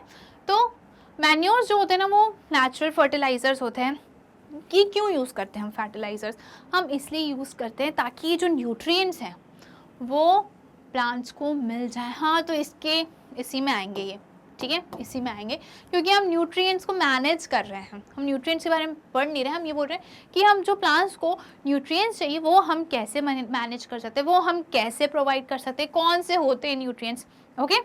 तो मैन्योर्स जो होते हैं ना वो नेचुरल फर्टिलाइजर्स होते हैं। कि क्यों यूज़ करते हैं हम फर्टिलाइजर्स? हम इसलिए यूज़ करते हैं ताकि ये जो न्यूट्रिएंट्स हैं वो प्लांट्स को मिल जाए। हाँ, तो इसी में आएंगे ये, ठीक है, इसी में आएंगे, क्योंकि हम न्यूट्रिएंट्स को मैनेज कर रहे हैं। हम न्यूट्रिएंट्स के बारे में पढ़ नहीं रहे, हम ये बोल रहे हैं कि हम जो प्लांट्स को न्यूट्रिएंट्स चाहिए वो हम कैसे मैनेज कर सकते हैं, वो हम कैसे प्रोवाइड कर सकते हैं, कौन से होते हैं न्यूट्रिएंट्स, ओके।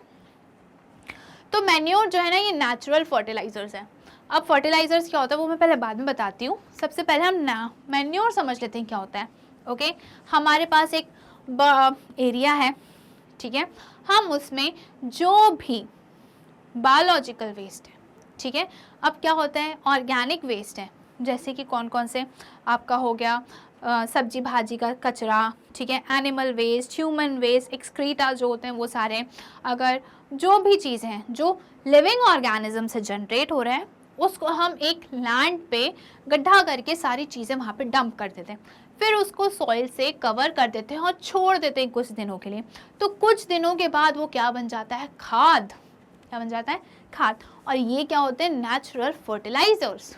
तो मैन्योर जो है ना ये नेचुरल फर्टिलाइजर्स हैं। अब फर्टिलाइजर्स क्या होता है वो मैं पहले बाद में बताती हूँ। सबसे पहले हम मैन्योर समझ लेते हैं क्या होता है, ओके। हमारे पास एक एरिया है, ठीक है, हम उसमें जो भी बायोलॉजिकल वेस्ट है, ठीक है। अब क्या होता है? ऑर्गेनिक वेस्ट है, जैसे कि कौन कौन से? आपका हो गया सब्जी भाजी का कचरा, ठीक है, animal waste, human waste, excreta जो होते हैं वो सारे। अगर जो भी चीज़ें हैं जो लिविंग ऑर्गेनिज्म से जनरेट हो रहे हैं उसको हम एक लैंड पे गड्ढा करके सारी चीज़ें वहाँ पे डंप कर देते हैं, फिर उसको सॉइल से कवर कर देते हैं और छोड़ देते हैं कुछ दिनों के लिए। तो कुछ दिनों के बाद वो क्या बन जाता है? खाद। क्या बन जाता है? खाद। और ये क्या होते हैं? Natural fertilizers.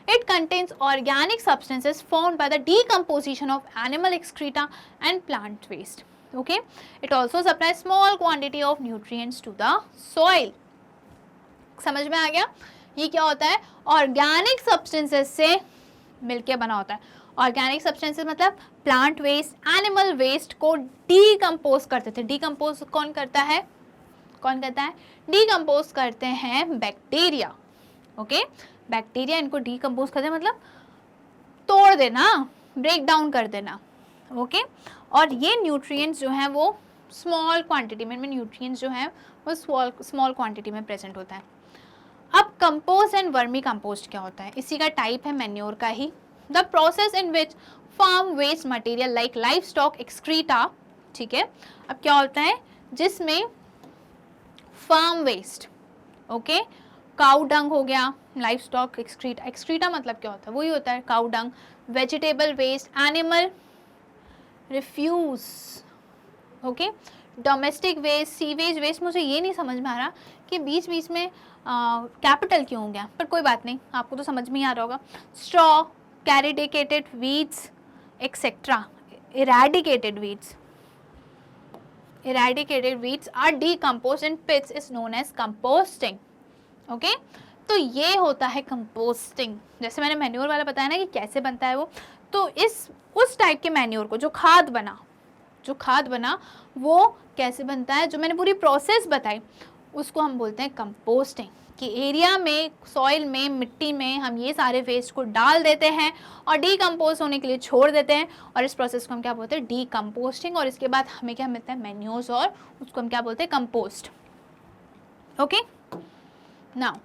It contains organic substances formed by the decomposition of animal excreta and plant waste. Okay, it also supply small quantity of nutrients to the soil. समझ में आ गया? ये क्या होता है? ऑर्गेनिक सब्सटेंसेस से मिलके बना होता है। ऑर्गेनिक सब्सटेंसेस मतलब प्लांट वेस्ट, एनिमल वेस्ट को डीकम्पोज करते थे। डीकम्पोज कौन करता है? कौन करता है? डीकम्पोज करते हैं बैक्टीरिया। ओके, बैक्टीरिया इनको डीकम्पोज करते हैं, मतलब तोड़ देना, ब्रेक डाउन कर देना। ओके, और ये न्यूट्रिएंट्स जो हैं वो स्मॉल क्वांटिटी में, न्यूट्रिएंट्स जो हैं वो स्मॉल क्वांटिटी में प्रेजेंट होता है। अब कंपोस्ट एंड वर्मी कंपोस्ट क्या होता है? इसी का टाइप है मैन्योर का ही। The process in which farm waste material like livestock excreta, ठीक है। अब क्या होता है? जिसमें farm waste, okay, cow dung हो गया, लाइफ स्टॉक एक्सक्रीटा, एक्सक्रीटा मतलब क्या होता है? वही होता है cow dung, vegetable waste, animal refuse, okay, domestic waste, sewage waste. मुझे ये नहीं समझ में आ रहा कि बीच बीच में कैपिटल क्यों हो गया, पर कोई बात नहीं, आपको तो समझ में ही आ रहा होगा। Straw, eradicated weeds etcetera, eradicated weeds, eradicated weeds are decomposed in pits is known as composting. Okay, तो ये होता है कंपोस्टिंग। जैसे मैंने मैन्योर वाला बताया ना कि कैसे बनता है वो, तो उस टाइप के मैन्योर को जो खाद बना वो कैसे बनता है, जो मैंने पूरी प्रोसेस बताई उसको हम बोलते हैं कंपोस्टिंग। कि एरिया में, सॉइल में, मिट्टी में हम ये सारे वेस्ट को डाल देते हैं और डीकम्पोज होने के लिए छोड़ देते हैं, और इस प्रोसेस को हम क्या बोलते हैं? डीकम्पोस्टिंग। और इसके बाद हमें क्या मिलता है? मैन्योर्स, और उसको हम क्या बोलते हैं? Compost. Okay, now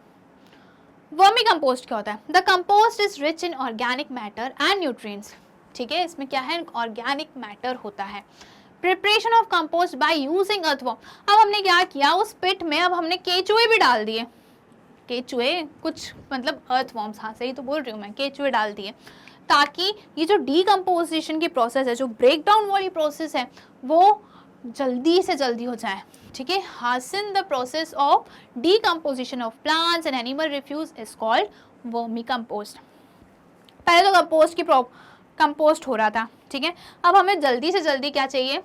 vermi compost क्या होता है? The compost is rich in organic matter and nutrients, ठीक है। इसमें क्या है? ऑर्गेनिक मैटर होता है। Preparation of compost by using earthworm. अब हमने क्या किया? उस पिट में अब हमने केचुए भी डाल दिए, केचुए कुछ मतलब अर्थवॉर्म्स, हाँ सही तो बोल रही हूँ मैं, केचुए डाल दिए, ताकि ये जो डीकम्पोजिशन की प्रोसेस है, जो ब्रेक डाउन वाली प्रोसेस है, वो जल्दी से जल्दी हो जाए, ठीक है। हासन the process of decomposition of plants and animal refuse is called vermi compost. पहले तो कंपोस्ट हो रहा था, ठीक है। अब हमें जल्दी से जल्दी क्या चाहिए?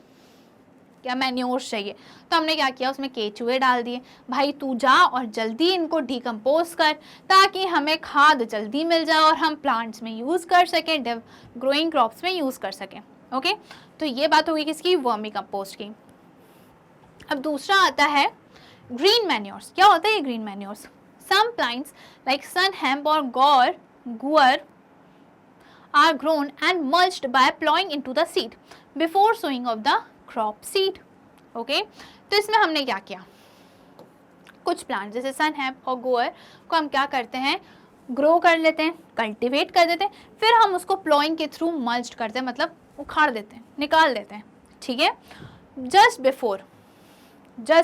क्या? मैन्योर्स चाहिए। तो हमने क्या किया? उसमें केचुए डाल दिए। भाई तू जा और जल्दी इनको डीकम्पोज कर, ताकि हमें खाद जल्दी मिल जाए और हम प्लांट्स में यूज़ कर सकें, ग्रोइंग क्रॉप्स में यूज़ कर सकें। ओके, तो ये बात होगी किसकी? वर्मी कंपोस्ट की। अब दूसरा आता है ग्रीन मैन्योर्स। क्या होता है ये green manures? Some plants like sun hemp और guar are grown and mulched by plowing into the seed before sowing of the crop seed. Okay, तो इसमें हमने क्या किया? कुछ प्लांट जैसे सन हेम्प और गुअर को हम क्या करते हैं? ग्रो कर लेते हैं, कल्टीवेट कर देते हैं, फिर हम उसको प्लॉइंग के थ्रू मल्च करते हैं, मतलब उखाड़ देते हैं, निकाल देते हैं, ठीक है। जस्ट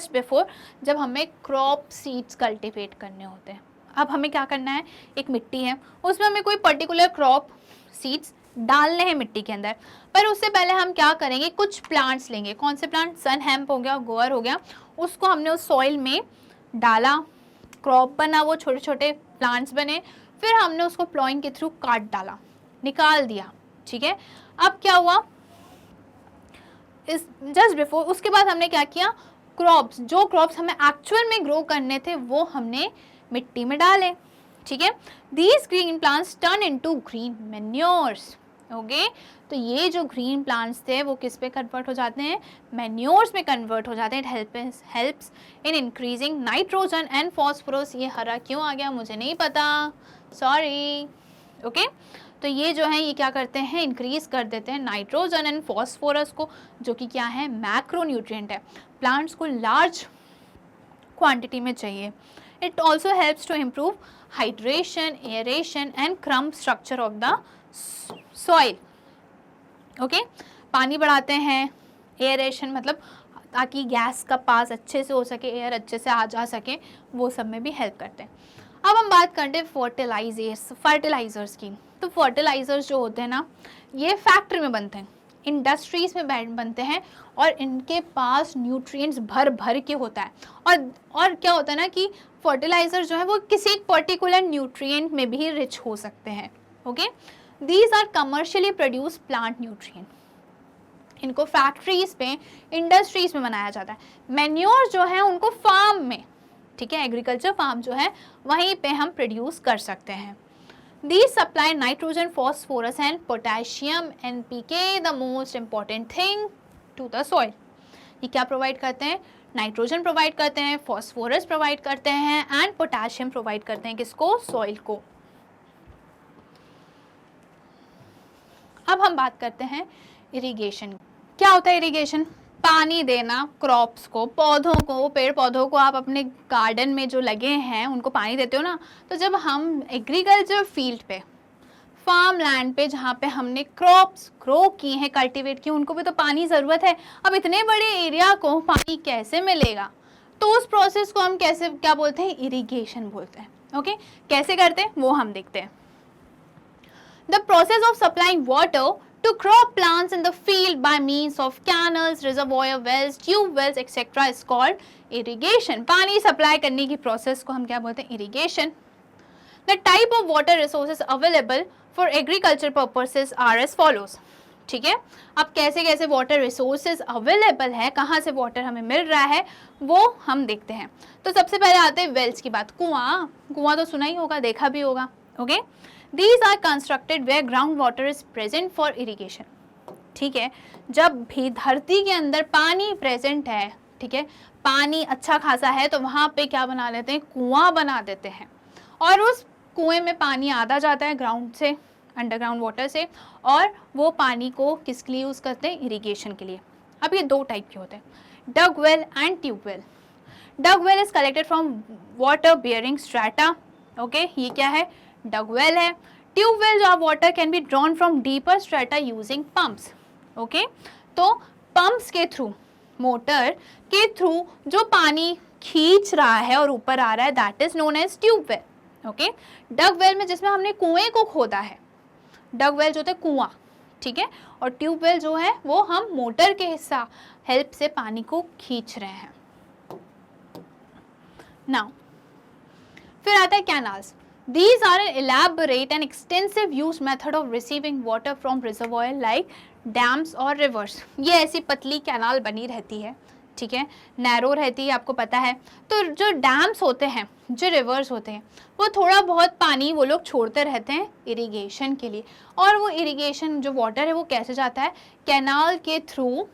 बिफोर जब हमें क्रॉप सीड्स कल्टीवेट करने होते हैं, अब हमें क्या करना है? एक मिट्टी है, उसमें हमें कोई पर्टिकुलर क्रॉप सीड्स डालने हैं मिट्टी के अंदर, पर उससे पहले हम क्या करेंगे? कुछ प्लांट्स लेंगे। कौन से प्लांट? सन हेम्प हो गया, गुअर हो गया, उसको हमने उस सॉइल में डाला, क्रॉप बना, वो छोटे छोटे प्लांट्स बने, फिर हमने उसको प्लॉइंग के थ्रू काट डाला, निकाल दिया, ठीक है। अब क्या हुआ? इस जस्ट बिफोर, उसके बाद हमने क्या किया? जो क्रॉप्स हमें एक्चुअल में ग्रो करने थे वो हमने मिट्टी में डाले, ठीक है। These green plants turn into green manures. Okay, तो ये जो ग्रीन प्लांट्स थे वो किस पे कन्वर्ट हो जाते हैं? मैन्योर्स में कन्वर्ट हो जाते हैं। It helps in increasing nitrogen and phosphorus. ये हरा क्यों आ गया मुझे नहीं पता, सॉरी। ओके, तो ये जो है ये क्या करते हैं? इंक्रीज कर देते हैं नाइट्रोजन एंड फॉस्फोरस को, जो कि क्या है? मैक्रो न्यूट्रिएंट है, प्लांट्स को लार्ज क्वांटिटी में चाहिए। It also helps to improve hydration, aeration and crumb structure of the soil. Okay? पानी बढ़ाते हैं, एयरेशन मतलब ताकि गैस का पास अच्छे से हो सके, एयर अच्छे से आ जा सके, वो सब में भी हेल्प करते हैं। अब हम बात करते हैं फर्टिलाइजर्स की। तो फर्टिलाइजर्स जो होते हैं ना, ये फैक्ट्री में बनते हैं, इंडस्ट्रीज में बनते हैं, और इनके पास न्यूट्रिएंट्स भर भर के होता है। और क्या होता है ना कि फर्टिलाइजर जो है वो किसी एक पर्टिकुलर न्यूट्रिएंट में भी रिच हो सकते हैं। Okay, these are commercially produce plant nutrient. इनको फैक्ट्रीज पे, इंडस्ट्रीज में बनाया जाता है। मैन्योर जो है उनको फार्म में, ठीक है, एग्रीकल्चर फार्म जो है वहीं पे हम प्रोड्यूस कर सकते हैं। These supply nitrogen, phosphorus and potassium, NPK, the most important thing to the soil. ये क्या प्रोवाइड करते हैं? नाइट्रोजन प्रोवाइड करते हैं, फॉस्फोरस प्रोवाइड करते हैं एंड पोटेशियम प्रोवाइड करते हैं किसको? सॉइल को। अब हम बात करते हैं इरिगेशन। क्या होता है इरिगेशन? पानी देना क्रॉप्स को, पौधों को, पेड़ पौधों को। आप अपने गार्डन में जो लगे हैं उनको पानी देते हो ना, तो जब हम एग्रीकल्चर फील्ड पे, फार्म लैंड पे जहाँ पे हमने क्रॉप्स ग्रो की हैं, कल्टीवेट की, उनको भी तो पानी ज़रूरत है। अब इतने बड़े एरिया को पानी कैसे मिलेगा? तो उस प्रोसेस को हम कैसे, क्या बोलते हैं? इरिगेशन बोलते हैं। ओके, कैसे करते हैं वो हम देखते हैं। The process of supplying water to crop plants in the field by means of canals, reservoir wells, tube wells etc. is called irrigation. पानी सप्लाई करने की प्रोसेस को हम क्या बोलते हैं? Irrigation. The type of water resources available for agriculture purposes are as follows. ठीक है, अब कैसे कैसे वाटर रिसोर्सेज अवेलेबल है, कहाँ से वाटर हमें मिल रहा है वो हम देखते हैं। तो सबसे पहले आते हैं वेल्स की बात। कुआं तो सुना ही होगा, देखा भी होगा। Okay, These are constructed where groundwater is present for irrigation. ठीक है, जब भी धरती के अंदर पानी प्रेजेंट है, ठीक है, पानी अच्छा खासा है, तो वहाँ पे क्या बना लेते हैं? कुआं बना देते हैं, और उस कुएं में पानी आधा जाता है ग्राउंड से, अंडरग्राउंड वाटर से, और वो पानी को किसके लिए यूज़ करते हैं? इरिगेशन के लिए। अब ये दो टाइप के होते हैं, dug well and tube well. Dug well is collected from water bearing strata. Okay, ये क्या है? डग वेल है। ट्यूब वेल जो water can be drawn from deeper strata using pumps. Okay, तो पंप्स के थ्रू, मोटर के थ्रू जो पानी खींच रहा है और ऊपर आ रहा है, that is known as tube well. Okay, dug well में जिसमें हमने कुएं को खोदा है, डग वेल जो होता है कुआं, ठीक है, और ट्यूब वेल जो है वो हम मोटर के हिस्सा हेल्प से पानी को खींच रहे हैं। नाउ फिर आता है canals. These are an elaborate and extensive use method of receiving water from reservoir like dams or rivers. ये ऐसी पतली कैनाल बनी रहती है, ठीक है, नैरो रहती है, आपको पता है। तो जो डैम्स होते हैं, जो रिवर्स होते हैं, वो थोड़ा बहुत पानी वो लोग छोड़ते रहते हैं इरिगेशन के लिए, और वो इरिगेशन जो वाटर है वो कैसे जाता है? कैनाल के थ्रू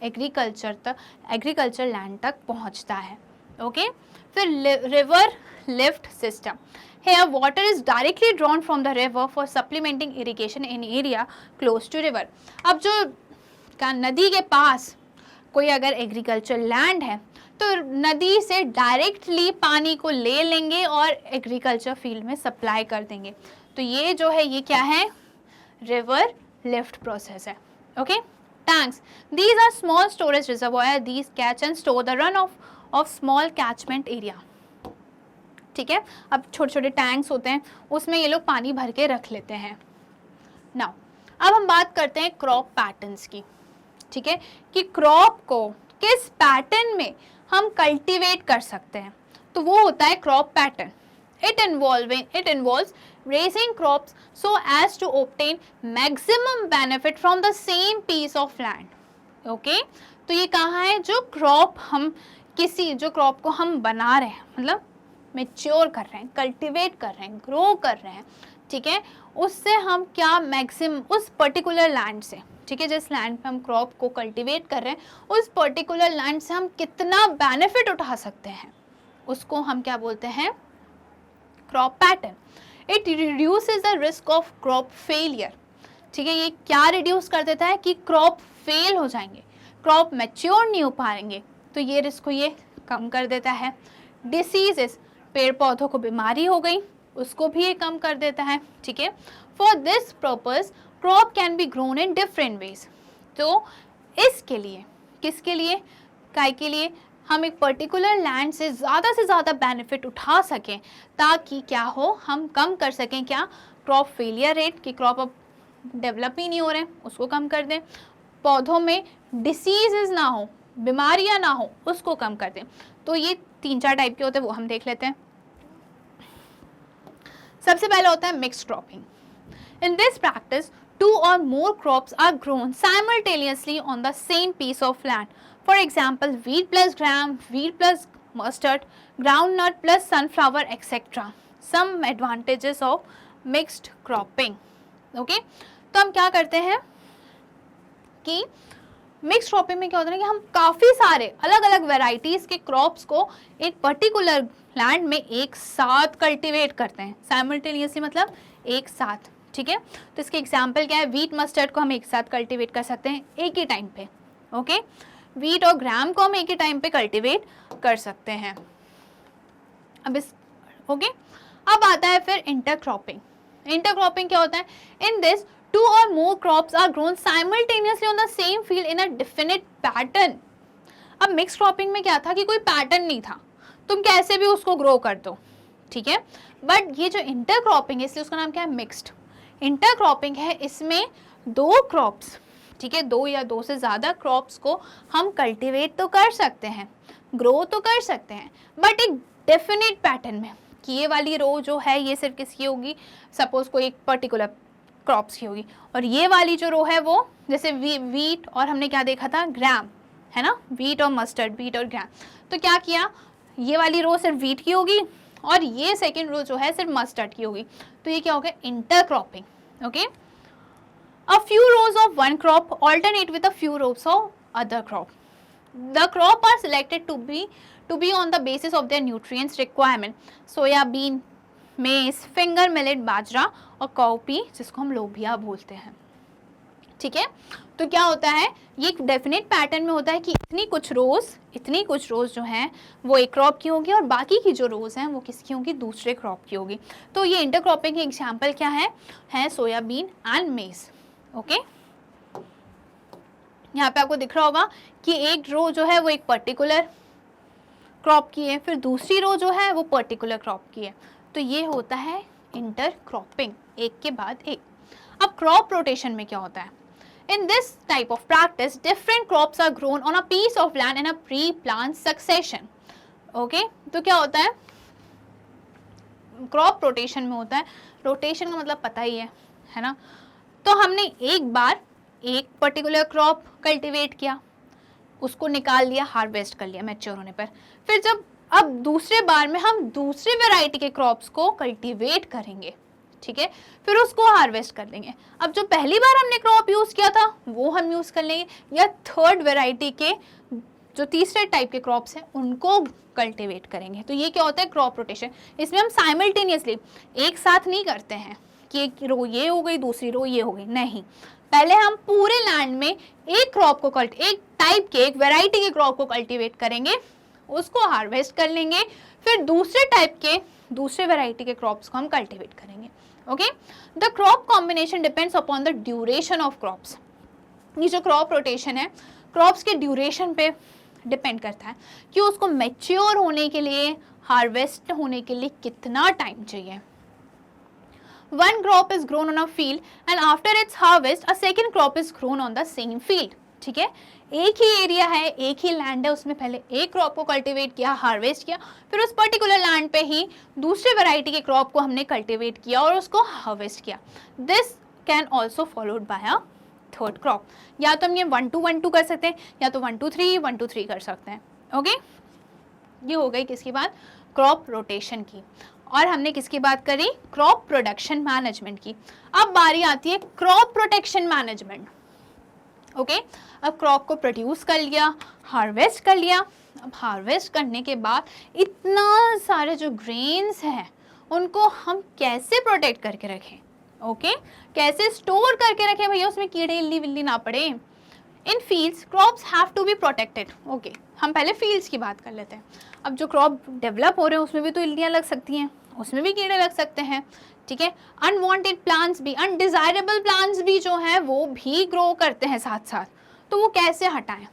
एग्रीकल्चर लैंड तक पहुंचता है। ओके, फिर river lift system. Here water is directly drawn from the river for supplementing irrigation in area close to river. अब जो नदी के पास कोई अगर एग्रीकल्चर लैंड है तो नदी से डायरेक्टली पानी को ले लेंगे और एग्रीकल्चर फील्ड में सप्लाई कर देंगे। तो ये जो है ये क्या है? रिवर लिफ्ट प्रोसेस है। Okay, tanks. These are small storage reservoir. These catch and store the runoff of small catchment area. ठीक है, अब छोटे छोटे टैंक्स होते हैं, उसमें ये लोग पानी भर के रख लेते हैं। नाउ अब हम बात करते हैं क्रॉप पैटर्न्स की, ठीक है, कि क्रॉप को किस पैटर्न में हम कल्टीवेट कर सकते हैं। तो वो होता है crop pattern. It involves raising crops so as to obtain maximum benefit from the same piece of land. Okay, तो ये कहाँ है? जो क्रॉप हम जो क्रॉप को हम बना रहे हैं, मतलब मेच्योर कर रहे हैं, कल्टीवेट कर रहे हैं, ग्रो कर रहे हैं, ठीक है, उससे हम क्या मैक्सिमम उस पर्टिकुलर लैंड से, ठीक है, जिस लैंड पे हम क्रॉप को कल्टीवेट कर रहे हैं, उस पर्टिकुलर लैंड से हम कितना बेनिफिट उठा सकते हैं, उसको हम क्या बोलते हैं? Crop pattern. It reduces the risk of crop failure. ठीक है, ये क्या रिड्यूस कर देता है कि क्रॉप फेल हो जाएंगे, क्रॉप मैच्योर नहीं हो पाएंगे, तो ये रिस्क को ये कम कर देता है। डिसीजेस, पेड़ पौधों को बीमारी हो गई, उसको भी ये कम कर देता है। ठीक है, for this purpose crop can be grown in different ways. तो इसके लिए, किसके लिए, काय के लिए, हम एक पर्टिकुलर लैंड से ज़्यादा बेनिफिट उठा सकें, ताकि क्या हो, हम कम कर सकें क्या, क्रॉप फेलियर रेट, कि क्रॉप अब डेवलप ही नहीं हो रहे हैं, उसको कम कर दें। पौधों में डिसीजेज ना हो, बीमारियां ना हो, उसको कम कर दें। तो ये 3-4 टाइप के होते हैं, वो हम देख लेते हैं। सबसे पहले होता है mix cropping. In this practice 2 or more crops are grown simultaneously on the same piece of land. For example, wheat plus gram, wheat plus mustard, groundnut plus sunflower, etc. Some advantages of mixed cropping. Okay? तो हम क्या करते हैं कि मिक्स क्रॉपिंग में क्या होता है कि हम काफ़ी सारे अलग अलग वेराइटीज़ के क्रॉप्स को एक पर्टिकुलर लैंड में एक साथ कल्टीवेट करते हैं. साइमल्टेनियसली मतलब एक साथ. ठीक है, तो इसके एग्जाम्पल क्या है, वीट मस्टर्ड को हम एक साथ कल्टीवेट कर सकते हैं एक ही टाइम पे. ओके, वीट और ग्राम को हम एक ही टाइम पे कल्टीवेट कर सकते हैं. अब इस ओके, अब आता है फिर इंटरक्रॉपिंग. इंटरक्रॉपिंग क्या होता है, in this 2 or more crops are grown simultaneously on the same field in a definite pattern. अब मिक्स क्रॉपिंग में क्या था कि कोई पैटर्न नहीं था, तुम कैसे भी उसको ग्रो कर दो. ठीक है, बट ये जो इंटरक्रॉपिंग है इसलिए उसका नाम क्या है, मिक्स्ड इंटरक्रॉपिंग है. इसमें 2 क्रॉप्स, ठीक है, 2 या 2 से ज़्यादा क्रॉप्स को हम कल्टीवेट तो कर सकते हैं, ग्रो तो कर सकते हैं, बट एक डेफिनेट पैटर्न में कि ये वाली रो जो है ये सिर्फ किसकी होगी, सपोज कोई एक पर्टिकुलर क्रॉप्स की होगी, और ये वाली जो रो है वो जैसे वीट और हमने क्या देखा था, ग्राम, है ना, वीट और मस्टर्ड, वीट और ग्राम. तो क्या किया, ये वाली रो सिर्फ वीट की होगी और ये सेकेंड रो जो है सिर्फ मस्टर्ड की होगी. तो ये क्या हो गया, intercropping. Okay, a few rows of one crop alternate with a few rows of other crop. The crop are selected to be on the basis of their nutrients requirement. Soybean, मेज, फिंगर मिलेट, बाजरा और कॉपी जिसको हम लोबिया बोलते हैं. ठीक है, तो क्या होता है, ये एक डेफिनेट पैटर्न में होता है कि इतनी कुछ रोज जो हैं वो एक क्रॉप की होगी और बाकी की जो रोज हैं वो किसकी होगी, दूसरे क्रॉप की होगी. तो ये इंटरक्रॉपिंग के एग्जाम्पल क्या है सोयाबीन एंड मेज. ओके, यहाँ पे आपको दिख रहा होगा कि एक रो जो है वो एक पर्टिकुलर क्रॉप की है, फिर दूसरी रो जो है वो पर्टिकुलर क्रॉप की है. तो ये होता है इंटरक्रॉपिंग, एक के बाद एक. अब क्रॉप रोटेशन में क्या होता है, in this type of practice different crops are grown on a piece of land in a pre plan succession. Okay, तो क्या होता है, क्रॉप रोटेशन में होता है, रोटेशन का मतलब पता ही है ना. तो हमने एक बार एक पर्टिकुलर क्रॉप कल्टीवेट किया, उसको निकाल लिया, हार्वेस्ट कर लिया मैच्योर होने पर, फिर जब अब दूसरे बार में हम दूसरी वैरायटी के क्रॉप्स को कल्टीवेट करेंगे. ठीक है, फिर उसको हार्वेस्ट कर लेंगे. अब जो पहली बार हमने क्रॉप यूज़ किया था वो हम यूज़ कर लेंगे, या थर्ड वैरायटी के जो तीसरे टाइप के क्रॉप्स हैं उनको कल्टीवेट करेंगे. तो ये क्या होता है, क्रॉप रोटेशन. इसमें हम साइमल्टेनियसली एक साथ नहीं करते हैं कि एक रो ये हो गई, दूसरी रो ये हो गई, नहीं. पहले हम पूरे लैंड में एक क्रॉप को एक टाइप के, एक वैरायटी के क्रॉप को कल्टीवेट करेंगे, उसको हार्वेस्ट कर लेंगे, फिर दूसरे टाइप के, दूसरे वैरायटी के क्रॉप्स को हम कल्टीवेट करेंगे. Okay, the crop combination depends upon the duration of crops. ये जो क्रॉप रोटेशन है क्रॉप्स के ड्यूरेशन पे डिपेंड करता है कि उसको मैच्योर होने के लिए, हार्वेस्ट होने के लिए कितना टाइम चाहिए. One crop is grown on a field and after its harvest a second crop is grown on the same field. ठीक है, एक ही एरिया है, एक ही लैंड है, उसमें पहले एक क्रॉप को कल्टीवेट किया, हार्वेस्ट किया, फिर उस पर्टिकुलर लैंड पे ही दूसरे वैरायटी के क्रॉप को हमने कल्टीवेट किया और उसको हार्वेस्ट किया. This can also followed by a third crop. या तो हम ये 1 2 1 2 कर सकते हैं, या तो 1 2 3 1 2 3 कर सकते हैं. ओके, ये हो गई किसकी बात, क्रॉप रोटेशन की. और हमने किसकी बात करी, क्रॉप प्रोडक्शन मैनेजमेंट की. अब बारी आती है क्रॉप प्रोटेक्शन मैनेजमेंट. ओके, अब क्रॉप को प्रोड्यूस कर लिया, हार्वेस्ट कर लिया. अब हार्वेस्ट करने के बाद इतना सारे जो ग्रेन्स हैं उनको हम कैसे प्रोटेक्ट करके रखें. ओके, कैसे स्टोर करके रखें भैया, उसमें कीड़े इल्ली विल्ली ना पड़े. In fields crops have to be protected. Okay, हम पहले फील्ड्स की बात कर लेते हैं. अब जो क्रॉप डेवलप हो रहे हैं उसमें भी तो इल्लियाँ लग सकती हैं, उसमें भी कीड़े लग सकते हैं. ठीक है, अनवांटेड प्लांट्स भी, अनडिजायरेबल प्लांट्स भी जो हैं वो भी ग्रो करते हैं साथ साथ. तो वो कैसे हटाएं,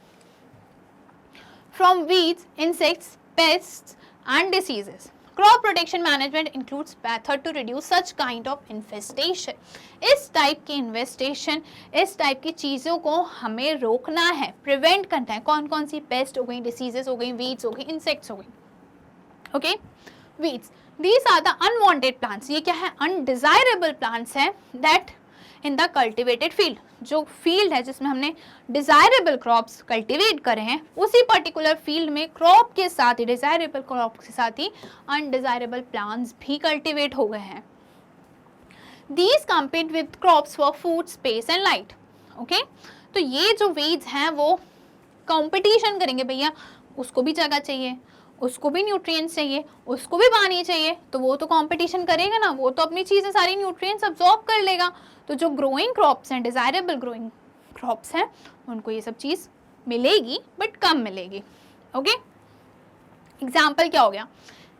from weeds, insects, pests and diseases. Crop protection management includes method to reduce such kind of infestation. इस टाइप की इन्वेस्टेशन, इस टाइप की चीज़ों को हमें रोकना है, प्रिवेंट करना है. कौन कौन सी, पेस्ट हो गई, डिसीजेस हो गई, वीड्स हो गई, इंसेक्ट्स हो गई. Okay, weeds, these are the unwanted plants. ये क्या है, अनडिजायरेबल प्लांट्स हैं that in the cultivated field. जो फील्ड है जिसमें हमने डिजायरेबल क्रॉप्स कल्टिवेट करे हैं, उसी पर्टिकुलर फील्ड में क्रॉप के साथ ही, डिजायरेबल क्रॉप के साथ ही अनडिजायरेबल प्लांट्स भी कल्टिवेट हो गए हैं। These compete with crops for food, space and light. Okay? तो ये जो weeds हैं वो कंपटीशन करेंगे, भैया उसको भी जगह चाहिए, उसको भी न्यूट्रिएंट्स चाहिए, उसको भी पानी चाहिए, तो वो तो कंपटीशन करेगा ना, वो तो अपनी चीज़ें सारी न्यूट्रिएंट्स अब्जॉर्ब कर लेगा। तो जो ग्रोइंग क्रॉप्स हैं, डिजायरेबल ग्रोइंग क्रॉप्स हैं, उनको ये सब चीज़ मिलेगी बट कम मिलेगी। ओके, एग्जाम्पल क्या हो गया,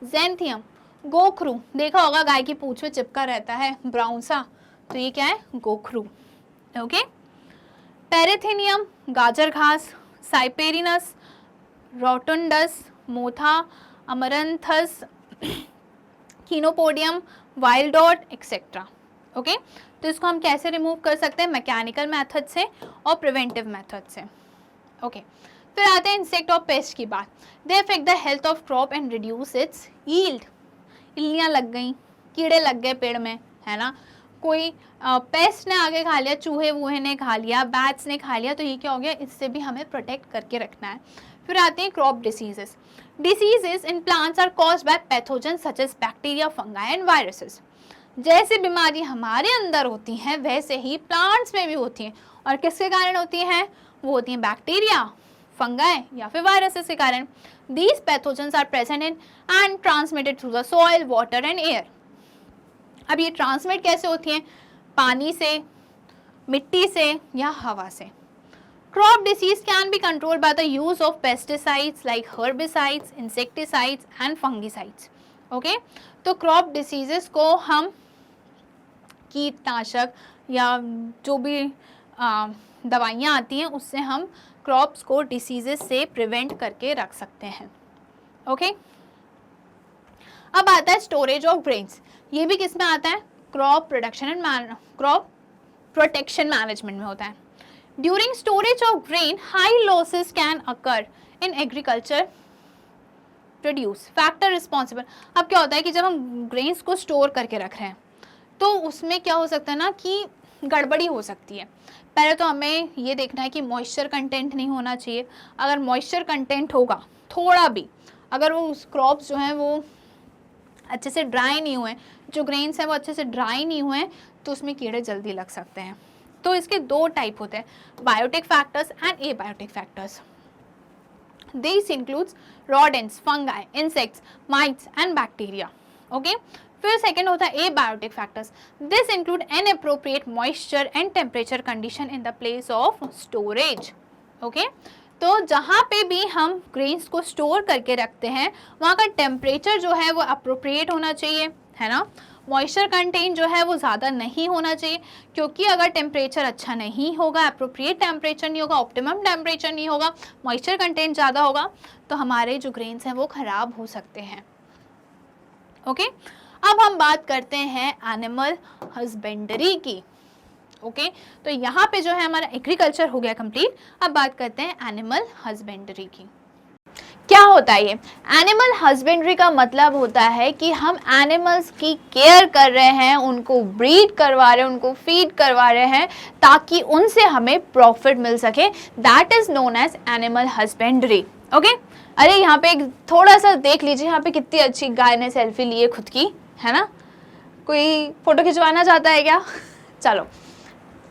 ज़ैंथियम, गोखरू, देखा होगा गाय की पूंछ में चिपका रहता है ब्राउन सा, तो ये क्या है, गोखरू। ओके, पेरेथिनियम, गाजर घास, साइपेरिनस, रोटुंडस, मोथा, amaranthus, chenopodium, wild oat etcetera. Okay, तो इसको हम कैसे रिमूव कर सकते हैं, मैकेनिकल मेथड से और प्रिवेंटिव मेथड से। ओके, फिर आते हैं इंसेक्ट और पेस्ट की बात। They affect the health of crop and reduce its yield. इल्लियाँ लग गई, कीड़े लग गए पेड़ में, है ना, कोई पेस्ट ने आगे खा लिया, चूहे वूहे ने खा लिया, बैट्स ने खा लिया, तो ये क्या हो गया, इससे भी हमें प्रोटेक्ट करके रखना है। फिर आते हैं crop diseases. Diseases in plants are caused by pathogen such as bacteria, fungi and viruses. जैसे बीमारी हमारे अंदर होती हैं वैसे ही प्लांट्स में भी होती हैं, और किसके कारण होती हैं, वो होती हैं बैक्टीरिया, फंगाई या फिर वायरसेस के कारण। These pathogens are present in and transmitted through the soil, water and air. अब ये ट्रांसमिट कैसे होती हैं, पानी से, मिट्टी से या हवा से। Crop disease can be controlled by the use of pesticides like herbicides, insecticides and fungicides. Okay, तो क्रॉप डिसीजेस को हम कीटनाशक या जो भी दवाइयाँ आती हैं उससे हम क्रॉप्स को डिसीजेस से प्रिवेंट करके रख सकते हैं। ओके, अब आता है स्टोरेज ऑफ ग्रेन्स। ये भी किस में आता है, crop production and crop protection management में होता है। During storage of grain high losses can occur in agriculture produce factor responsible. अब क्या होता है कि जब हम ग्रेन्स को स्टोर करके रख रहे हैं तो उसमें क्या हो सकता है ना कि गड़बड़ी हो सकती है। पहले तो हमें ये देखना है कि मॉइस्चर कंटेंट नहीं होना चाहिए। अगर मॉइस्चर कंटेंट होगा थोड़ा भी, अगर वो क्रॉप्स जो हैं वो अच्छे से ड्राई नहीं हुए, जो ग्रेन्स हैं वो अच्छे से ड्राई नहीं हुए, तो उसमें कीड़े जल्दी लग सकते हैं। तो इसके दो टाइप होते हैं, biotic factors and abiotic factors. This includes rodents, fungi, insects, mites and bacteria. Okay? फिर सेकेंड होता है abiotic factors. This include inappropriate moisture and temperature condition in the place of storage. Okay, तो जहाँ पे भी हम ग्रेन्स को स्टोर करके रखते हैं वहाँ का टेम्परेचर जो है वो अप्रोप्रिएट होना चाहिए, है ना। मॉइस्चर कंटेंट जो है वो ज़्यादा नहीं होना चाहिए, क्योंकि अगर टेम्परेचर अच्छा नहीं होगा, अप्रोप्रिएट टेम्परेचर नहीं होगा, ऑप्टिमम टेम्परेचर नहीं होगा, मॉइस्चर कंटेंट ज़्यादा होगा, तो हमारे जो ग्रेन्स हैं वो ख़राब हो सकते हैं। ओके, अब हम बात करते हैं एनिमल हस्बेंड्री की। ओके, तो यहाँ पे जो है हमारा एग्रीकल्चर हो गया कंप्लीट। अब बात करते हैं एनिमल हस्बेंड्री की। क्या होता है ये एनिमल हस्बेंड्री का मतलब होता है कि हम एनिमल्स की केयर कर रहे हैं, उनको ब्रीड करवा रहे हैं, उनको फीड करवा रहे हैं ताकि उनसे हमें प्रॉफिट मिल सके। That is known as animal husbandry. Okay, अरे यहाँ पे थोड़ा सा देख लीजिए, यहाँ पे कितनी अच्छी गाय ने सेल्फी ली है खुद की, है ना। कोई फोटो खिंचवाना चाहता है क्या? चलो,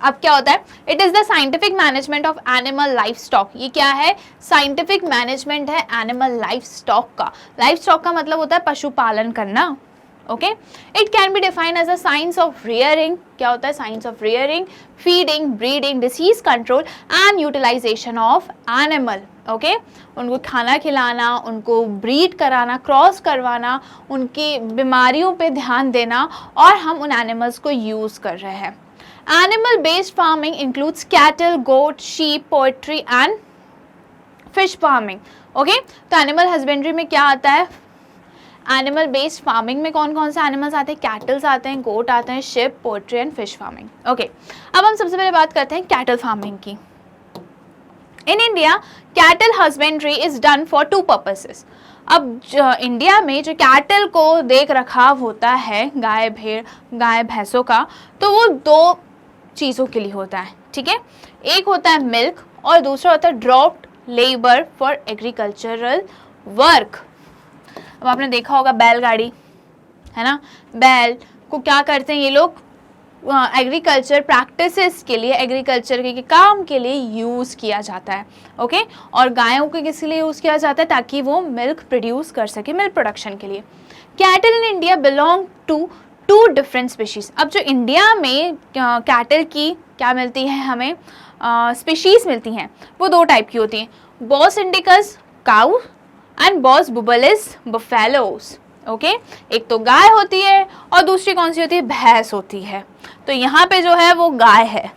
अब क्या होता है, it is the scientific management of animal life stock. ये क्या है, साइंटिफिक मैनेजमेंट है एनिमल लाइफ स्टॉक का। लाइफ स्टॉक का मतलब होता है पशुपालन करना। Okay, it can be define as a science of rearing. क्या होता है, science of rearing, feeding, breeding, disease control and utilization of animal. Okay, उनको खाना खिलाना, उनको ब्रीड कराना, क्रॉस करवाना, उनकी बीमारियों पे ध्यान देना, और हम उन एनिमल्स को यूज़ कर रहे हैं। Animal based farming includes cattle, goat, sheep, poultry and fish farming. Okay? तो animal husbandry में क्या आता है, animal based farming में कौन कौन से animals आते हैं, कैटल्स आते हैं, गोट आते हैं, sheep, poultry and fish farming. Okay. अब हम सबसे पहले बात करते हैं cattle farming की। In India, cattle husbandry is done for two purposes. अब इंडिया में जो कैटल को देख रखाव होता है, गाय भैंसों का, तो वो दो चीज़ों के लिए होता है, ठीक है। एक होता है मिल्क और दूसरा होता है dropped labour for agricultural work. अब आपने देखा होगा बैलगाड़ी, है ना, बैल को क्या करते हैं ये लोग, एग्रीकल्चर प्रैक्टिसेस के लिए, एग्रीकल्चर के काम के लिए यूज़ किया जाता है, ओके। और गायों को किस लिए यूज़ किया जाता है, ताकि वो मिल्क प्रोड्यूस कर सके, मिल्क प्रोडक्शन के लिए। Cattle in India belong to 2 different species. अब जो इंडिया में कैटल की क्या मिलती है हमें, स्पीशीज़ मिलती हैं, वो 2 टाइप की होती हैं, bos indicus cow and bos bubalis buffaloes, okay. एक तो गाय होती है और दूसरी कौन सी होती है, भैंस होती है। तो यहाँ पे जो है वो गाय है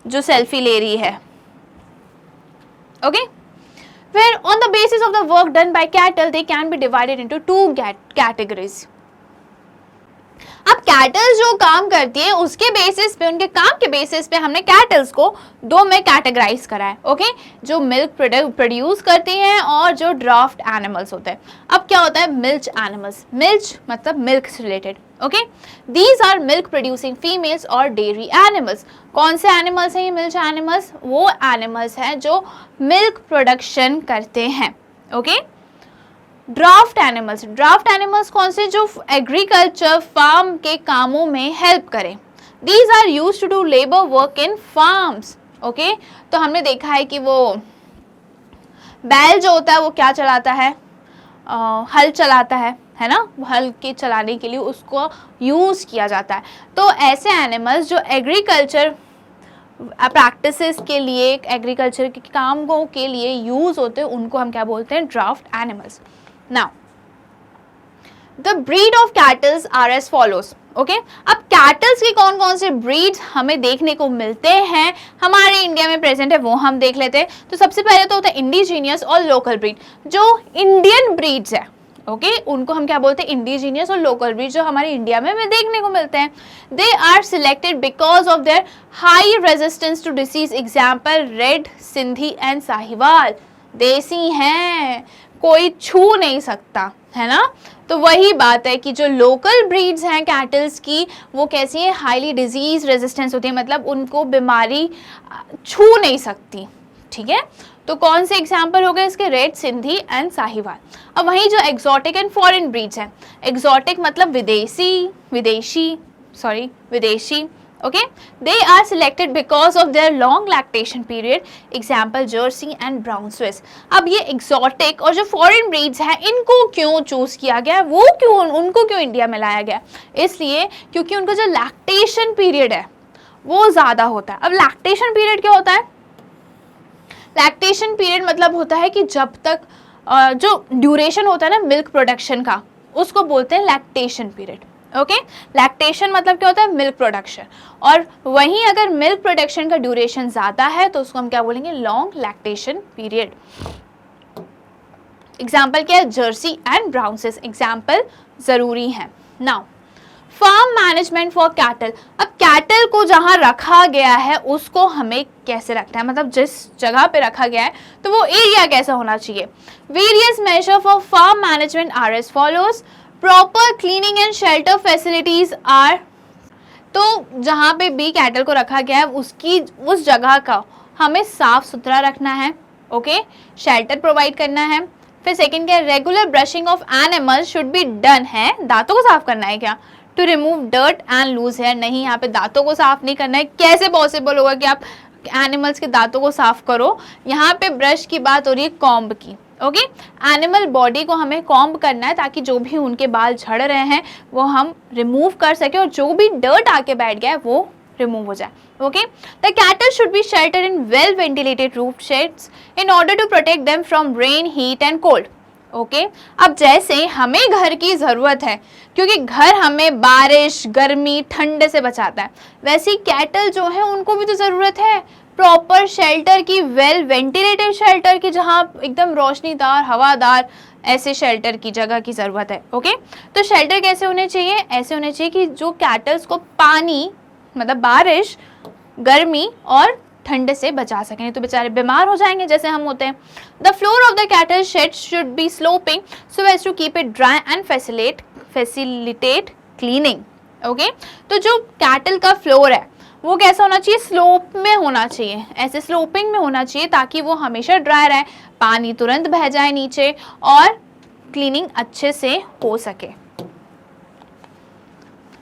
जो सेल्फी ले रही है, ओके। फिर on the basis of the work done by cattle they can be divided into 2 categories. अब कैटल्स जो काम करती है उसके बेसिस पे, उनके काम के बेसिस पे हमने कैटल्स को 2 में कैटेगराइज करा है, ओके। जो मिल्क प्रोड्यूस करती हैं और जो ड्राफ्ट एनिमल्स होते हैं। अब क्या होता है मिल्च एनिमल्स, मिल्च मतलब मिल्क से related, okay. These are milk producing females और डेयरी एनिमल्स। कौन से एनिमल्स हैं ये मिल्च एनिमल्स, वो एनिमल्स हैं जो मिल्क प्रोडक्शन करते हैं, okay. Draft animals, draft animals कौन से, जो एग्रीकल्चर फार्म के कामों में हेल्प करें। These are use to do labour work in farms, okay. तो हमने देखा है कि वो बैल जो होता है वो क्या चलाता है, हल चलाता है ना, हल के चलाने के लिए उसको यूज़ किया जाता है। तो ऐसे एनिमल्स जो एग्रीकल्चर प्रैक्टिसेस के लिए, एग्रीकल्चर के कामों के लिए यूज़ होते हैं, उनको हम क्या बोलते हैं, draft animals. Now, the breed of cattle are as follows. Okay अब कैटल्स की कौन कौन से ब्रीड्स हमें देखने को मिलते हैं, हमारे इंडिया में प्रेजेंट है, वो हम देख लेते हैं। तो सबसे पहले तो होता है इंडिजीनियस और लोकल ब्रीड। जो इंडियन ब्रीड्स है, ओके, उनको हम क्या बोलते हैं, इंडिजीनियस और लोकल ब्रीड, जो हमारे इंडिया में देखने को मिलते हैं। They are selected because of their high resistance to disease. Example red, Sindhi and Sahiwal. देसी हैं, कोई छू नहीं सकता, है ना। तो वही बात है कि जो लोकल ब्रीड्स हैं कैटल्स की, वो कैसी है, हाईली डिजीज रेजिस्टेंस होती है, मतलब उनको बीमारी छू नहीं सकती, ठीक है। तो कौन से एग्जाम्पल हो गए इसके, रेड, सिंधी एंड साहिवाल। अब वहीं जो एक्सोटिक एंड फॉरेन ब्रीड्स हैं, एक्सोटिक मतलब विदेशी, okay, they are selected because of their long lactation period, example Jersey and brown Swiss. अब ये एक्सोटिक और जो फॉरेन ब्रीड्स हैं, इनको क्यों चूज किया गया, वो क्यों, उनको क्यों इंडिया में लाया गया, इसलिए क्योंकि उनका जो लैक्टेशन पीरियड है वो ज़्यादा होता है। अब लैक्टेशन पीरियड क्या होता है, लैक्टेशन पीरियड मतलब होता है कि जब तक जो ड्यूरेशन होता है ना मिल्क प्रोडक्शन का, उसको बोलते हैं लैक्टेशन पीरियड, ओके। लैक्टेशन मतलब क्या होता है, मिल्क प्रोडक्शन। और वहीं अगर मिल्क प्रोडक्शन का ड्यूरेशन ज़्यादा है तो उसको हम क्या बोलेंगे, लॉन्ग लैक्टेशन पीरियड। एग्जाम्पल क्या है, Jersey and brown Swiss example ज़रूरी है। Now farm management for cattle. अब कैटल को जहाँ रखा गया है उसको हमें कैसे रखना है, मतलब जिस जगह पे रखा गया है तो वो एरिया कैसा होना चाहिए। Various measure for farm management are as follows. Proper cleaning and shelter facilities are. तो जहाँ पे भी कैटल को रखा गया है उसकी उस जगह का हमें साफ सुथरा रखना है, ओके, शेल्टर प्रोवाइड करना है। फिर सेकंड क्या है, regular brushing of animals should be done है, दांतों को साफ करना है क्या, to remove dirt and loose hair. नहीं, यहाँ पे दांतों को साफ नहीं करना है। कैसे पॉसिबल होगा कि आप एनिमल्स के दांतों को साफ करो, यहाँ पे ब्रश की बात हो रही है कॉम्ब की, ओके। एनिमल बॉडी को हमें कॉम्ब करना है ताकि जो भी उनके बाल झड़ रहे हैं वो हम रिमूव कर सके और जो भी डर्ट आके बैठ गया है वो रिमूव हो जाए, okay. The cattle should be shelter in well ventilated roof sheds in order to protect them from rain, heat and cold, okay. अब जैसे हमें घर की ज़रूरत है क्योंकि घर हमें बारिश, गर्मी, ठंड से बचाता है, वैसे ही कैटल जो है उनको भी तो ज़रूरत है प्रॉपर शेल्टर की, वेल वेंटिलेटेड शेल्टर की, जहाँ एकदम रोशनीदार, हवादार ऐसे शेल्टर की जगह की ज़रूरत है, ओके। तो शेल्टर कैसे होने चाहिए, ऐसे होने चाहिए कि जो कैटल्स को पानी मतलब बारिश, गर्मी और ठंड से बचा सकें, नहीं तो बेचारे बीमार हो जाएंगे जैसे हम होते हैं। The floor of the cattle shed should be sloping so as to keep it dry and facilitate cleaning, okay. तो जो कैटल का फ्लोर है वो कैसा होना चाहिए, स्लोप में होना चाहिए, ऐसे स्लोपिंग में होना चाहिए ताकि वो हमेशा ड्राई रहे, पानी तुरंत बह जाए नीचे और क्लीनिंग अच्छे से हो सके।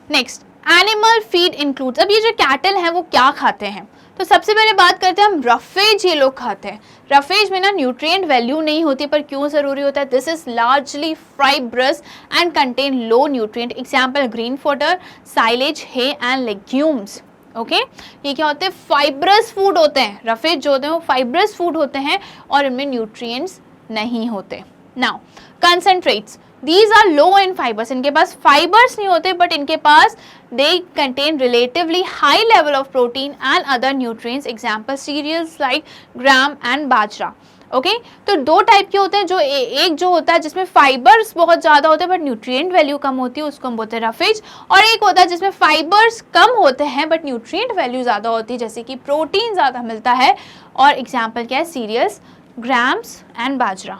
Next, animal feed includes. अब ये जो कैटल हैं वो क्या खाते हैं, तो सबसे पहले बात करते हैं हम रफेज ये लोग खाते हैं। रफेज में ना न्यूट्रिएंट वैल्यू नहीं होती, पर क्यों ज़रूरी होता है, this is largely fibrous and contain low nutrient. Example green fodder, silage, hay and legumes. Okay, ये क्या होते हैं, फाइब्रस फूड होते हैं। रफेज जो होते हैं वो फाइब्रस फूड होते हैं और इनमें न्यूट्रिएंट्स नहीं होते। Now concentrates, these are low in fibers, इनके पास फाइबर्स नहीं होते बट इनके पास they contain relatively high level of protein and other nutrients, example cereals like gram and bajra। Okay, तो दो टाइप के होते हैं, जो एक जो होता है जिसमें फाइबर्स बहुत ज़्यादा होते हैं बट न्यूट्रिएंट वैल्यू कम होती है, उसको हम बोलते हैं रफेज। और एक होता है जिसमें फाइबर्स कम होते हैं बट न्यूट्रिएंट वैल्यू ज़्यादा होती है, जैसे कि प्रोटीन ज़्यादा मिलता है। और एग्जाम्पल क्या है, सीरियल्स, ग्राम्स एंड बाजरा।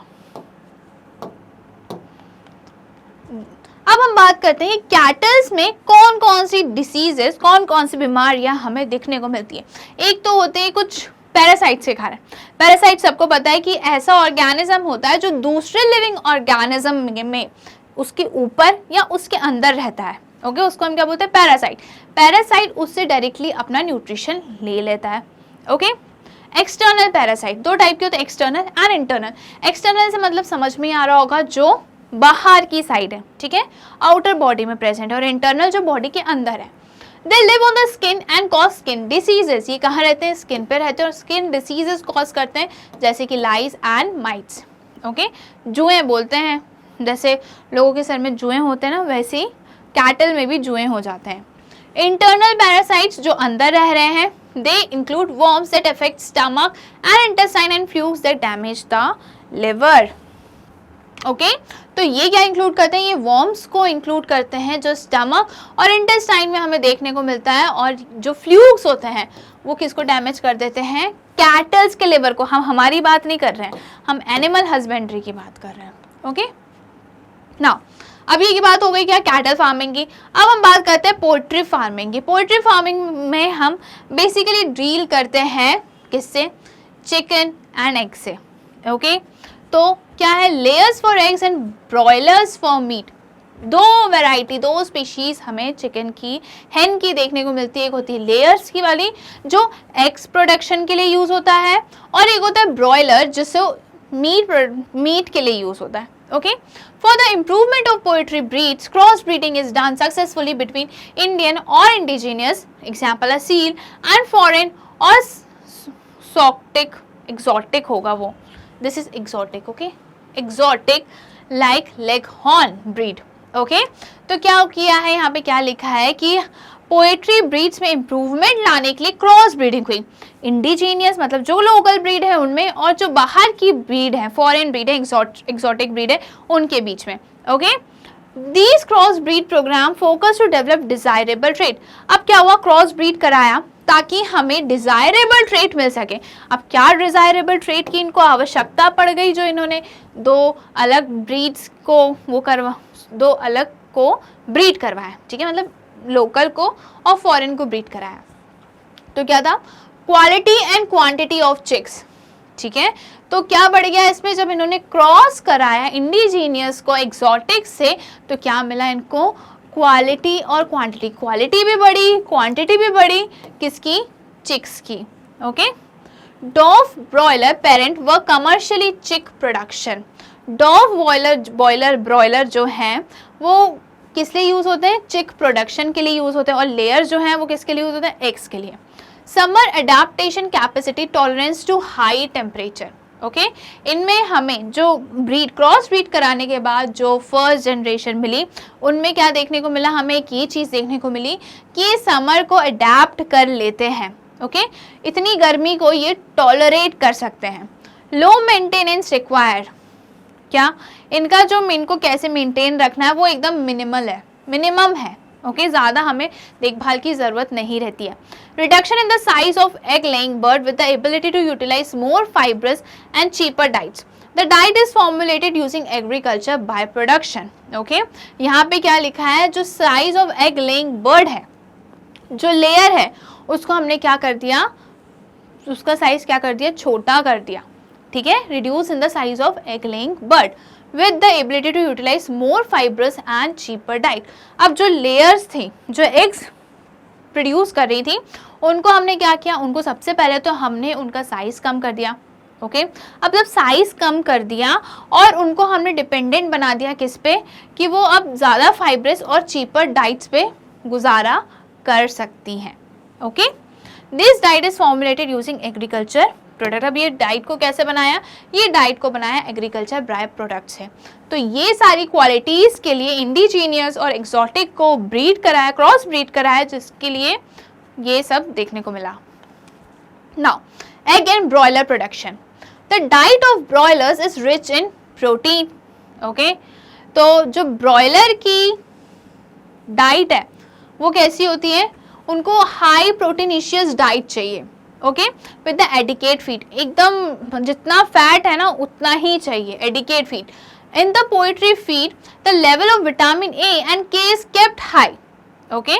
अब हम बात करते हैं कैटल्स में कौन कौन सी डिसीजेस, कौन कौन सी बीमारियां हमें देखने को मिलती है। एक तो होते हैं कुछ पैरासाइट से खा रहे हैं। पैरासाइट सबको पता है कि ऐसा ऑर्गेनिज्म होता है जो दूसरे लिविंग ऑर्गेनिज्म में उसके ऊपर या उसके अंदर रहता है। ओके, उसको हम क्या बोलते हैं, पैरासाइट। पैरासाइट उससे डायरेक्टली अपना न्यूट्रिशन ले लेता है। ओके, एक्सटर्नल पैरासाइट दो टाइप के होते हैं, एक्सटर्नल एंड इंटरनल। एक्सटर्नल से मतलब समझ में आ रहा होगा जो बाहर की साइड है, ठीक है, आउटर बॉडी में प्रेजेंट है, और इंटरनल जो बॉडी के अंदर है। They live on the skin and cause skin diseases. ये कहाँ रहते हैं, स्किन पे रहते हैं और स्किन डिसीजेस कॉज करते हैं, जैसे कि लाइस एंड माइट्स। ओके, जुएं बोलते हैं, जैसे लोगों के सर में जुएं होते हैं ना, वैसे ही कैटल में भी जुएं हो जाते हैं। इंटरनल पैरासाइट्स जो अंदर रह रहे हैं, they include worms that affect stomach and intestine and flukes that damage the liver. Okay, तो ये क्या इंक्लूड करते हैं, ये वर्म्स को इंक्लूड करते हैं जो स्टमक और इंटेस्टाइन में हमें देखने को मिलता है, और जो फ्लूक्स होते हैं वो किसको डैमेज कर देते हैं, कैटल्स के लिवर को। हम हमारी बात नहीं कर रहे हैं, हम एनिमल हस्बेंड्री की बात कर रहे हैं। ओके, नाउ अब ये की बात हो गई क्या, कैटल फार्मिंग की। अब हम बात करते हैं पोल्ट्री फार्मिंग की। पोल्ट्री फार्मिंग में हम बेसिकली डील करते हैं किससे, चिकन एंड एग से। ओके, तो क्या है, layers for eggs and broilers for meet. दो वैरायटी, दो स्पीशीज हमें चिकन की, हेन की देखने को मिलती है। एक होती है लेयर्स की वाली जो एग्स प्रोडक्शन के लिए यूज होता है, और एक होता है ब्रॉयलर जिससे मीट के लिए यूज होता है। Okay, for the improvement of poultry breeds, cross breeding is done successfully between Indian और indigenous, example Aseel, and foreign और सॉक्टिक, एक्सोटिक होगा वो, this is exotic. Okay, exotic like leghorn breed. Okay, तो क्या किया है यहाँ पे, क्या लिखा है कि पोएट्री ब्रीड्स में इंप्रूवमेंट लाने के लिए क्रॉस ब्रीडिंग हुई। इंडिजीनियस मतलब जो लोकल ब्रीड है उनमें, और जो बाहर की ब्रीड है, फॉरेन ब्रीड है, एक्सोटिक ब्रीड है, उनके बीच में। Okay, these cross breed program focus to develop desirable trait. अब क्या हुआ, क्रॉस ब्रीड कराया ताकि हमें डिजायरेबल ट्रेट मिल सके। अब क्या डिजायरेबल ट्रेट की इनको आवश्यकता पड़ गई, जो इन्होंने दो अलग ब्रीड्स को दो अलग को ब्रीड करवाया, ठीक है, मतलब लोकल को और फॉरेन को ब्रीड कराया। तो क्या था, quality and quantity of chicks, ठीक है। तो क्या बढ़ गया इसमें, जब इन्होंने क्रॉस कराया इंडिजीनियस को एक्सोटिक से, तो क्या मिला इनको, क्वालिटी और क्वांटिटी। क्वालिटी भी बढ़ी, क्वांटिटी भी बढ़ी, किसकी, चिक्स की। ओके, डॉव ब्रॉयलर पेरेंट व कमर्शियली चिक प्रोडक्शन। डॉव ब्रॉयलर जो हैं वो किस लिए यूज होते हैं, चिक प्रोडक्शन के लिए यूज होते हैं, और लेयर जो हैं वो किसके लिए यूज होते हैं, एग्स के लिए। Summer adaptation capacity tolerance to high temperature. Okay, इनमें हमें जो क्रॉस ब्रीड कराने के बाद जो फर्स्ट जनरेशन मिली, उनमें क्या देखने को मिला, हमें एक ये चीज़ देखने को मिली कि ये समर को अडेप्ट कर लेते हैं। ओके, इतनी गर्मी को ये टॉलरेट कर सकते हैं। लो मेंटेनेंस रिक्वायर्ड, क्या इनका जो इनको कैसे मेंटेन रखना है वो एकदम मिनिमम है। ओके, ज़्यादा हमें देखभाल की ज़रूरत नहीं रहती है। Reduction in the size of egg laying bird with the ability to utilize more fibrous and cheaper diets. The diet is formulated using agriculture by production. Okay, यहाँ पे क्या लिखा है, जो size of egg laying bird है, जो लेयर है, उसको हमने क्या कर दिया, उसका साइज क्या कर दिया, छोटा कर दिया, ठीक है, reduce in the size of egg laying bird with the ability to utilize more fibrous and cheaper diet. अब जो लेयर्स थी, जो एग्स प्रोड्यूस कर रही थी, उनको हमने क्या किया, उनको सबसे पहले तो हमने उनका साइज कम कर दिया, ओके। अब जब साइज कम कर दिया और उनको हमने डिपेंडेंट बना दिया किस पे, कि वो अब ज़्यादा फाइब्रस और चीपर डाइट्स पे गुजारा कर सकती हैं, okay. This diet is formulated using agriculture product. अब ये डाइट को कैसे बनाया, ये डाइट को बनाया एग्रीकल्चर बाय प्रोडक्ट्स है। तो ये सारी क्वालिटीज़ के लिए इंडिजीनियस और एक्सोटिक को ब्रीड कराया, क्रॉस ब्रीड कराया, जिसके लिए ये सब देखने को मिला। Now egg and broiler production. The diet of broilers is rich in protein, okay. तो जो ब्रॉयलर की डाइट है वो कैसी होती है, उनको हाई प्रोटीनिशियस डाइट चाहिए, okay, with the adequate feed, एकदम जितना फैट है ना उतना ही चाहिए, adequate feed. In the poultry feed the level of vitamin A and K is kept high, okay.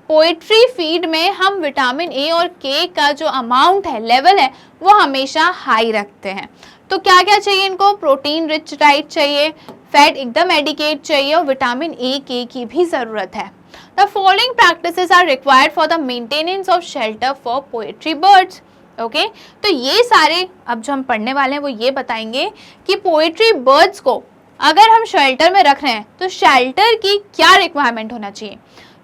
Poultry feed में हम विटामिन ए और के का जो अमाउंट है, लेवल है, वो हमेशा हाई रखते हैं। तो क्या क्या चाहिए इनको, प्रोटीन रिच डाइट चाहिए, फैट एकदम एडिकेट चाहिए और विटामिन ए के की भी ज़रूरत है। The following practices are required for the maintenance of shelter for poetry birds. Okay, तो ये सारे अब जो हम पढ़ने वाले हैं वो ये बताएंगे कि पोएट्री बर्ड्स को अगर हम शेल्टर में रख रहे हैं तो शेल्टर की क्या रिक्वायरमेंट होना चाहिए।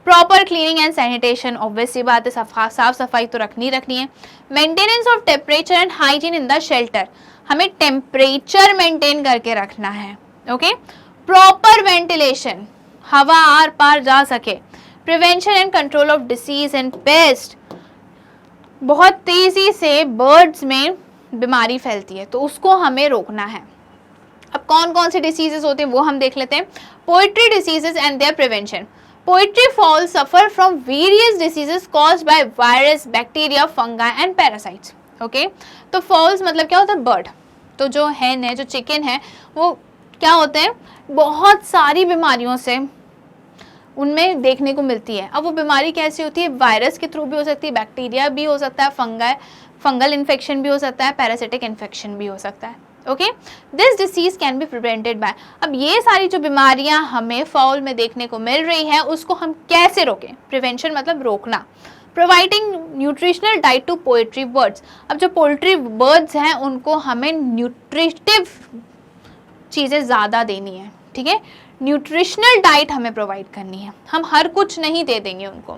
Proper cleaning and sanitation, obvious सी बात है, साफ सफाई तो रखनी है। Maintenance of temperature and hygiene in the shelter, हमें टेम्परेचर मेंटेन करके रखना है, ओके। प्रॉपर वेंटिलेशन, हवा आर पार जा सके। Prevention and control of disease and pest, बहुत तेज़ी से बर्ड्स में बीमारी फैलती है तो उसको हमें रोकना है। अब कौन कौन सी डिसीजेस होते हैं वो हम देख लेते हैं। Poultry diseases and their prevention. Poultry fowls suffer from various diseases caused by virus, bacteria, fungi and parasites, okay. तो फॉल्स मतलब क्या होता है, बर्ड, तो जो हैन है, जो चिकन है, वो क्या होते हैं, बहुत सारी बीमारियों से उनमें देखने को मिलती है। अब वो बीमारी कैसी होती है, वायरस के थ्रू भी हो सकती है, बैक्टीरिया भी हो सकता है, फंगल इन्फेक्शन भी हो सकता है, पैरासिटिक इन्फेक्शन भी हो सकता है, okay. This disease can be prevented by. अब ये सारी जो बीमारियां हमें फाउल में देखने को मिल रही है उसको हम कैसे रोकें, प्रिवेंशन मतलब रोकना। Providing nutritional diet to poultry birds. अब जो पोल्ट्री बर्ड्स हैं उनको हमें न्यूट्रिटिव चीज़ें ज़्यादा देनी है, ठीक है, न्यूट्रिशनल डाइट हमें प्रोवाइड करनी है, हम हर कुछ नहीं दे देंगे उनको।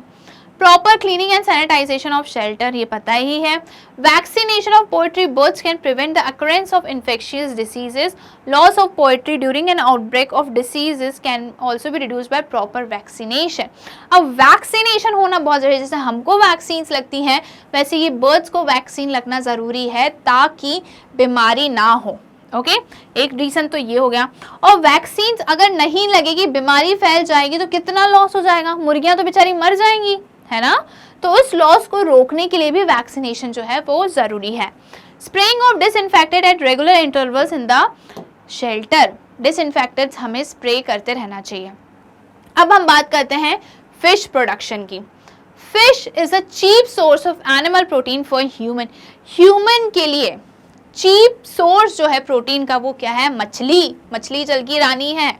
Proper cleaning and sanitization of shelter, ये पता ही है। Vaccination of poultry birds can prevent the occurrence of infectious diseases. Loss of poultry during an outbreak of diseases can also be reduce by proper vaccination. अब वैक्सीनेशन होना बहुत ज़रूरी है, जैसे हमको वैक्सीन्स लगती हैं वैसे ये बर्ड्स को वैक्सीन लगना ज़रूरी है ताकि बीमारी ना हो, ओके। एक रीज़न तो ये हो गया। और वैक्सीन अगर नहीं लगेगी, बीमारी फैल जाएगी तो कितना लॉस हो जाएगा, मुर्गियां तो बेचारी मर जाएंगी, है ना। तो उस लॉस को रोकने के लिए भी वैक्सीनेशन जो है वो ज़रूरी है। Spraying of disinfected at regular intervals in the shelter, disinfectants हमें स्प्रे करते रहना चाहिए। अब हम बात करते हैं फिश प्रोडक्शन की। Fish is a cheap source of animal protein for human के लिए चीप सोर्स जो है प्रोटीन का वो क्या है, मछली जल की रानी है।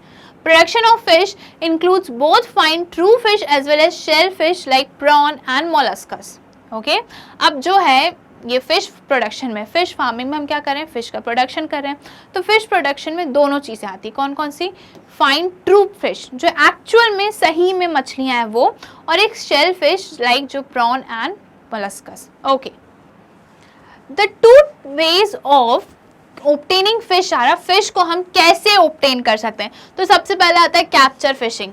Production of fish includes both fine true fish as well as shell fish like prawn and molluscs, okay. अब जो है ये फिश प्रोडक्शन में, फिश फार्मिंग में हम क्या कर रहे हैं, फिश का प्रोडक्शन कर रहे हैं। तो फिश प्रोडक्शन में दोनों चीज़ें आती, कौन कौन सी, फाइन ट्रू फिश जो एक्चुअल में सही में मछलियाँ हैं वो, और एक शेल फिश लाइक जो prawn and molluscs, okay. The two ways of obtaining fish are, fish को हम कैसे obtain कर सकते हैं। तो सबसे पहले आता है capture fishing,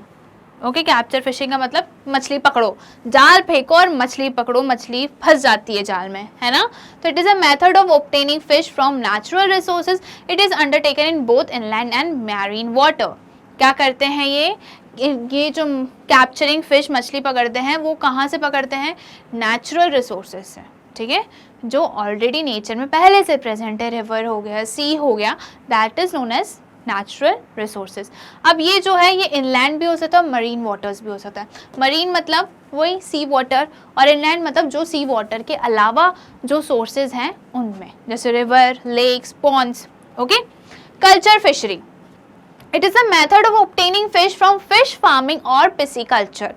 okay. Capture fishing का मतलब मछली पकड़ो, जाल फेंको और मछली पकड़ो, मछली फंस जाती है जाल में, है ना। तो it is a method of obtaining fish from natural resources. It is undertaken in both inland and marine water. क्या करते हैं ये जो कैप्चरिंग फिश, मछली पकड़ते हैं वो कहाँ से पकड़ते हैं, नेचुरल रिसोर्सेज से, ठीक है, जो ऑलरेडी नेचर में पहले से प्रेजेंट है, रिवर हो गया, सी हो गया, that is known as natural resources. अब ये जो है ये इनलैंड भी हो सकता है, मरीन वाटर्स भी हो सकता है। मरीन मतलब वही सी वाटर, और इनलैंड मतलब जो सी वाटर के अलावा जो सोर्सेज हैं उनमें, जैसे river, lakes, ponds. Okay. Culture fishery, it is a method of obtaining fish from fish farming और पिसीकल्चर।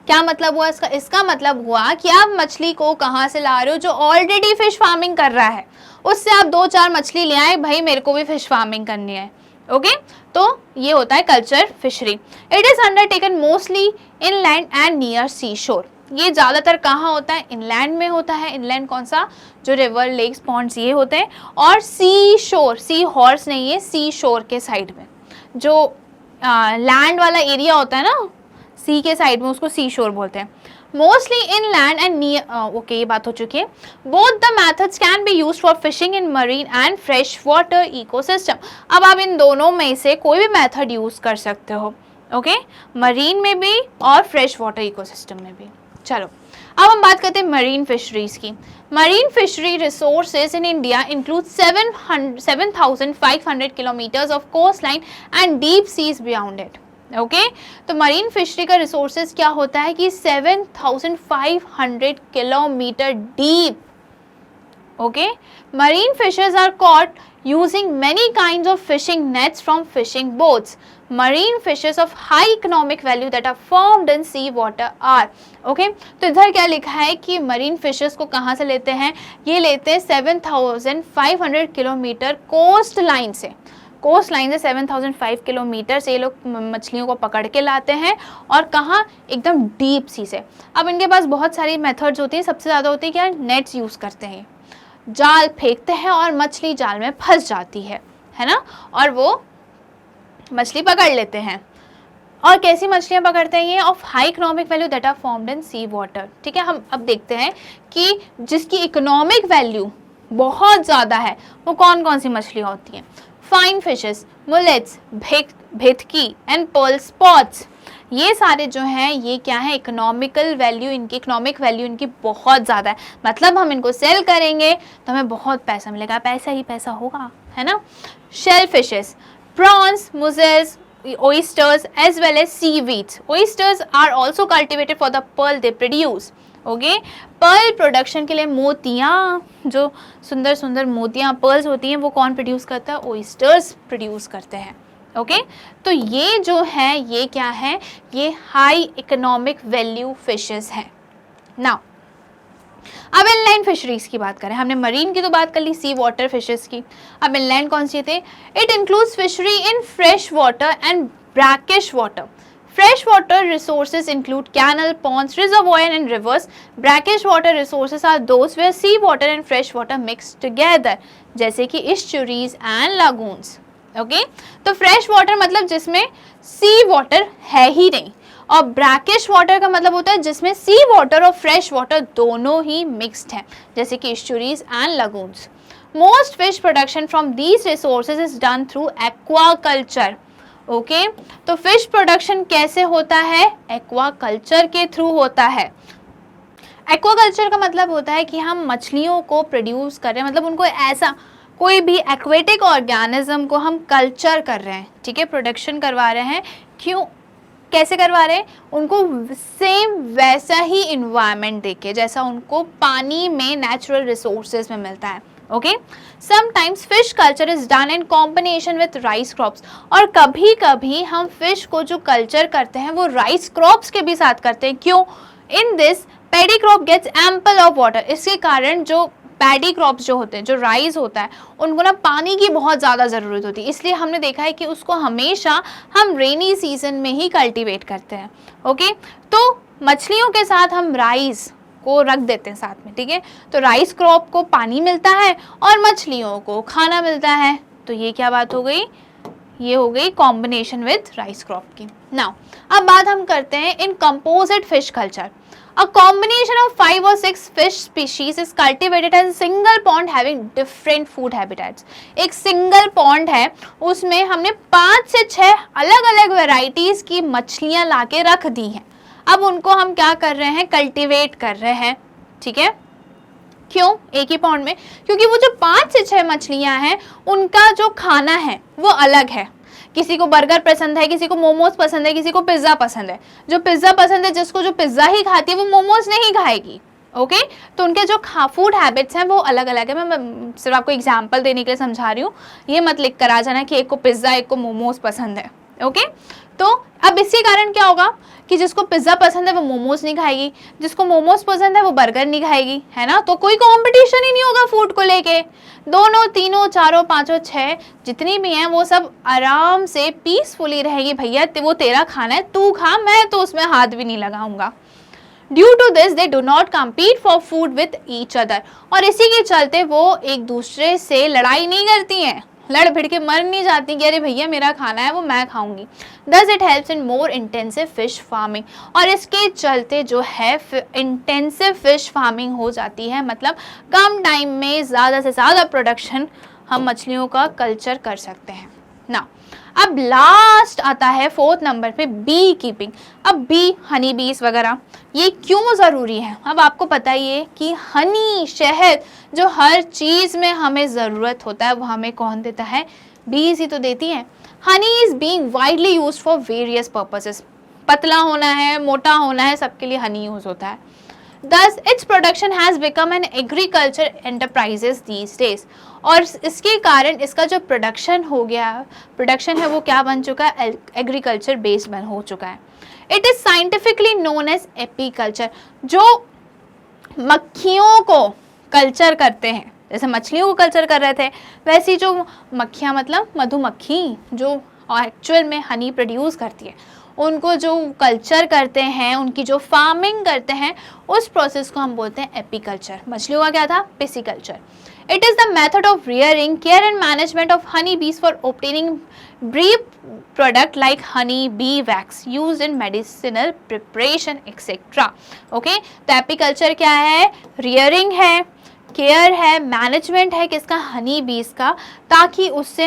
क्या मतलब हुआ इसका? इसका मतलब हुआ कि आप मछली को कहाँ से ला रहे हो? जो ऑलरेडी फिश फार्मिंग कर रहा है उससे आप 2-4 मछली ले आए, भाई मेरे को भी फिश फार्मिंग करनी है। ओके, तो ये होता है culture fishery. It is undertaken mostly inland and near seashore. ये ज़्यादातर कहाँ होता है? इनलैंड में होता है। इनलैंड कौन सा? जो रिवर, लेक्स, पॉन्ड्स ये होते हैं। और सी शोर, सी हॉर्स नहीं है, सी शोर के साइड में जो लैंड वाला एरिया होता है ना, सी के साइड में, उसको सी शोर बोलते हैं। Mostly in land and near. Okay, ये बात हो चुकी है। Both the methods can be used for fishing in marine and fresh water ecosystem. अब आप इन दोनों में से कोई भी मेथड यूज कर सकते हो। ओके, मरीन में भी और फ्रेश वाटर इकोसिस्टम में भी। चलो अब हम बात करते हैं मरीन फिशरीज की। Marine fishery resources in India include 7,500 kilometres of coast line and deep seas beyond it. Okay, तो मरीन फिशरी का रिसोर्सेज क्या होता है कि 7,500 kilometre deep. Okay, marine fishes are caught using many kinds of fishing nets from fishing boats. Marine fishes of high economic value that are formed in sea water are. Okay, तो इधर क्या लिखा है कि मरीन फिशेस को कहाँ से लेते हैं? ये लेते हैं 7,500 किलोमीटर कोस्ट लाइन से। कोस्ट लाइन से 7,005 किलोमीटर से ये लोग मछलियों को पकड़ के लाते हैं। और कहाँ? एकदम डीप सी से। अब इनके पास बहुत सारी मेथड्स होती हैं। सबसे ज़्यादा होती है क्या? नेट्स यूज़ करते हैं, जाल फेंकते हैं और मछली जाल में फंस जाती है ना, और वो मछली पकड़ लेते हैं। और कैसी मछलियाँ पकड़ते हैं ये? Of high economic value that are formed in sea water. ठीक है, हम अब देखते हैं कि जिसकी इकोनॉमिक वैल्यू बहुत ज़्यादा है वो कौन कौन सी मछलियाँ होती हैं। फाइन फिशेस, मुलेट्स, भेटकी एंड पर्ल स्पॉट्स, ये सारे जो हैं ये क्या है? इकोनॉमिकल वैल्यू, इनकी इकोनॉमिक वैल्यू इनकी बहुत ज़्यादा है। मतलब हम इनको सेल करेंगे तो हमें बहुत पैसा मिलेगा, पैसा ही पैसा होगा, है ना। Shell fishes, prawns, mussels, oysters as well as seaweeds. Oysters are also cultivated for the pearl they produce. Okay, pearl production के लिए मोतियाँ, जो सुंदर सुंदर मोतियाँ पर्ल्स होती हैं वो कौन प्रोड्यूस करता है? ओइस्टर्स प्रोड्यूस करते हैं। ओके, तो ये जो है ये क्या है? ये हाई इकोनॉमिक वैल्यू फिशेस हैं। नाउ अब इनलैंड फिशरीज की बात करें। हमने मरीन की तो बात कर ली, सी वाटर फिशेस की। अब इनलैंड कौन सी थे? It includes fishery in fresh water and brackish water. Fresh water resources include canal, ponds, reservoir and rivers. Brackish water resources are those where sea water and fresh water mix together, जैसे कि estuaries and lagoons. ओके, तो फ्रेश वाटर मतलब जिसमें सी वाटर है ही नहीं, और ब्रैकिश वाटर का मतलब होता है जिसमें सी वाटर और फ्रेश वाटर दोनों ही मिक्स्ड हैं, जैसे कि estuaries and lagoons. Most fish production from these resources is done through aquaculture. Okay, तो फिश प्रोडक्शन कैसे होता है? एक्वाकल्चर के थ्रू होता है। एक्वाकल्चर का मतलब होता है कि हम मछलियों को प्रोड्यूस कर रहे हैं, मतलब उनको ऐसा कोई भी एक्वेटिक ऑर्गेनिज्म को हम कल्चर कर रहे हैं। ठीक है, प्रोडक्शन करवा रहे हैं। क्यों, कैसे करवा रहे हैं? उनको सेम वैसा ही इन्वायरमेंट देके जैसा उनको पानी में नेचुरल रिसोर्सेज में मिलता है। Okay, sometimes fish culture is done in combination with rice crops. और कभी कभी हम फिश को जो कल्चर करते हैं वो राइस क्रॉप्स के भी साथ करते हैं। क्यों? In this paddy crop gets ample of water. इसके कारण जो पैडी क्रॉप्स जो होते हैं, जो राइस होता है, उनको ना पानी की बहुत ज़्यादा ज़रूरत होती है। इसलिए हमने देखा है कि उसको हमेशा हम रेनी सीजन में ही कल्टीवेट करते हैं। ओके, तो मछलियों के साथ हम राइस को रख देते हैं साथ में। ठीक है, तो राइस क्रॉप को पानी मिलता है और मछलियों को खाना मिलता है। तो ये क्या बात हो गई? ये हो गई कॉम्बिनेशन विथ राइस क्रॉप की। नाउ अब बात हम करते हैं इन composite fish culture. A combination of 5 or 6 fish species is cultivated as a single pond having different food habitats. एक सिंगल पॉन्ड है, उसमें हमने 5 से 6 अलग अलग वेराइटीज की मछलियां लाके रख दी हैं। अब उनको हम क्या कर रहे हैं? कल्टीवेट कर रहे हैं। ठीक है, क्यों एक ही पॉन्ड में? क्योंकि वो जो 5 से 6 मछलियां हैं उनका जो खाना है वो अलग है। किसी को बर्गर पसंद है, किसी को मोमोज पसंद है, किसी को पिज्ज़ा पसंद है। जो पिज्ज़ा पसंद है, जिसको जो पिज्ज़ा ही खाती है वो मोमोज नहीं खाएगी। ओके तो उनके जो फूड हैबिट्स हैं वो अलग अलग है। मैं सिर्फ आपको एग्जांपल देने के लिए समझा रही हूँ, ये मत लिख कर आ जाना कि एक को पिज्ज़ा एक को मोमोज पसंद है। ओके तो अब इसके कारण क्या होगा कि जिसको पिज्ज़ा पसंद है वो मोमोज नहीं खाएगी, जिसको मोमोज पसंद है वो बर्गर नहीं खाएगी, है ना। तो कोई कंपटीशन ही नहीं होगा फूड को लेके। दोनों, तीनों, चारों, पांचों, 6 जितनी भी हैं वो सब आराम से पीसफुली रहेगी। भैया वो तेरा खाना है, तू खा, मैं तो उसमें हाथ भी नहीं लगाऊंगा। Due to this they do not compete for food with each other. और इसी के चलते वो एक दूसरे से लड़ाई नहीं करती हैं, लड़ भिड़ के मर नहीं जाती कि अरे भैया मेरा खाना है वो मैं खाऊंगी। Thus it helps in more intensive fish farming। और इसके चलते जो है इंटेंसिव फिश फार्मिंग हो जाती है, मतलब कम टाइम में ज़्यादा से ज़्यादा प्रोडक्शन हम मछलियों का कल्चर कर सकते हैं ना। अब लास्ट आता है 4th नंबर पे बी कीपिंग। अब बी हनी बीज वगैरह ये क्यों ज़रूरी है। अब आपको पता ही है कि हनी, शहद, जो हर चीज़ में हमें ज़रूरत होता है वो हमें कौन देता है, बीज ही तो देती हैं। Honey is being widely used for various purposes. पतला होना है, मोटा होना है, सबके लिए हनी यूज़ होता है। Thus its production has become an agriculture enterprises these days। और इसके कारण इसका जो प्रोडक्शन हो गया, प्रोडक्शन है वो क्या बन चुका है, एग्रीकल्चर बेस्ड बन हो चुका है। It is scientifically known as apiculture. जो मक्खियों को कल्चर करते हैं, जैसे मछलियों को कल्चर कर रहे थे, वैसी जो मक्खियाँ मतलब मधुमक्खी जो एक्चुअल में हनी प्रोड्यूस करती है, उनको जो कल्चर करते हैं, उनकी जो फार्मिंग करते हैं, उस प्रोसेस को हम बोलते हैं एपीकल्चर। मछलियों का क्या था, pisciculture. It is the method of rearing, care and management of honey bees for obtaining bee product like honey bee wax use in medicinal preparation etcetera. Okay तो एपीकल्चर क्या है, रियरिंग है, केयर है, मैनेजमेंट है किसका, हनी बीज का, ताकि उनसे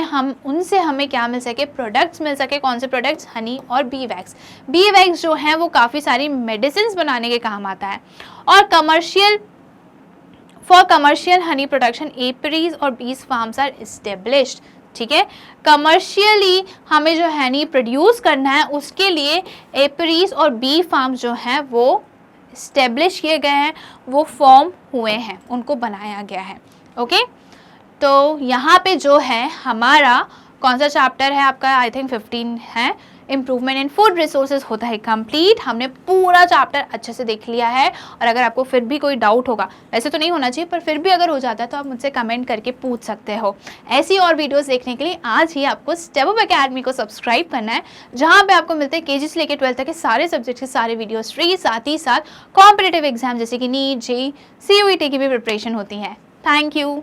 हमें क्या मिल सके, प्रोडक्ट्स मिल सके। कौन से प्रोडक्ट्स, हनी और बी वैक्स। बी वैक्स जो है वो काफ़ी सारी मेडिसिन बनाने के काम आता है। और फॉर कमर्शियल हनी प्रोडक्शन एपरीज और बीज फार्म्स आर इस्टेब्लिश्ड। ठीक है, कमर्शियली हमें जो हनी प्रोड्यूस करना है उसके लिए एपरीज और बी फार्म जो हैं वो इस्टेब्लिश किए गए हैं, वो फॉर्म हुए हैं, उनको बनाया गया है। ओके तो यहाँ पे जो है हमारा कौन सा चैप्टर है आपका, आई थिंक 15 है, इम्प्रूवमेंट इन फूड रिसोर्सेज होता है कंप्लीट। हमने पूरा चैप्टर अच्छे से देख लिया है। और अगर आपको फिर भी कोई डाउट होगा, वैसे तो नहीं होना चाहिए पर फिर भी अगर हो जाता है तो आप मुझसे कमेंट करके पूछ सकते हो। ऐसी और वीडियोस देखने के लिए आज ही आपको स्टेप अप एकेडमी को सब्सक्राइब करना है, जहाँ पे आपको मिलते हैं केजी से लेकर 12th तक के सारे सब्जेक्ट के सारे वीडियोस फ्री। साथ ही साथ कॉम्पिटिटिव एग्जाम जैसे कि नीट, जेईई, CUET की भी प्रिपरेशन होती है। Thank you.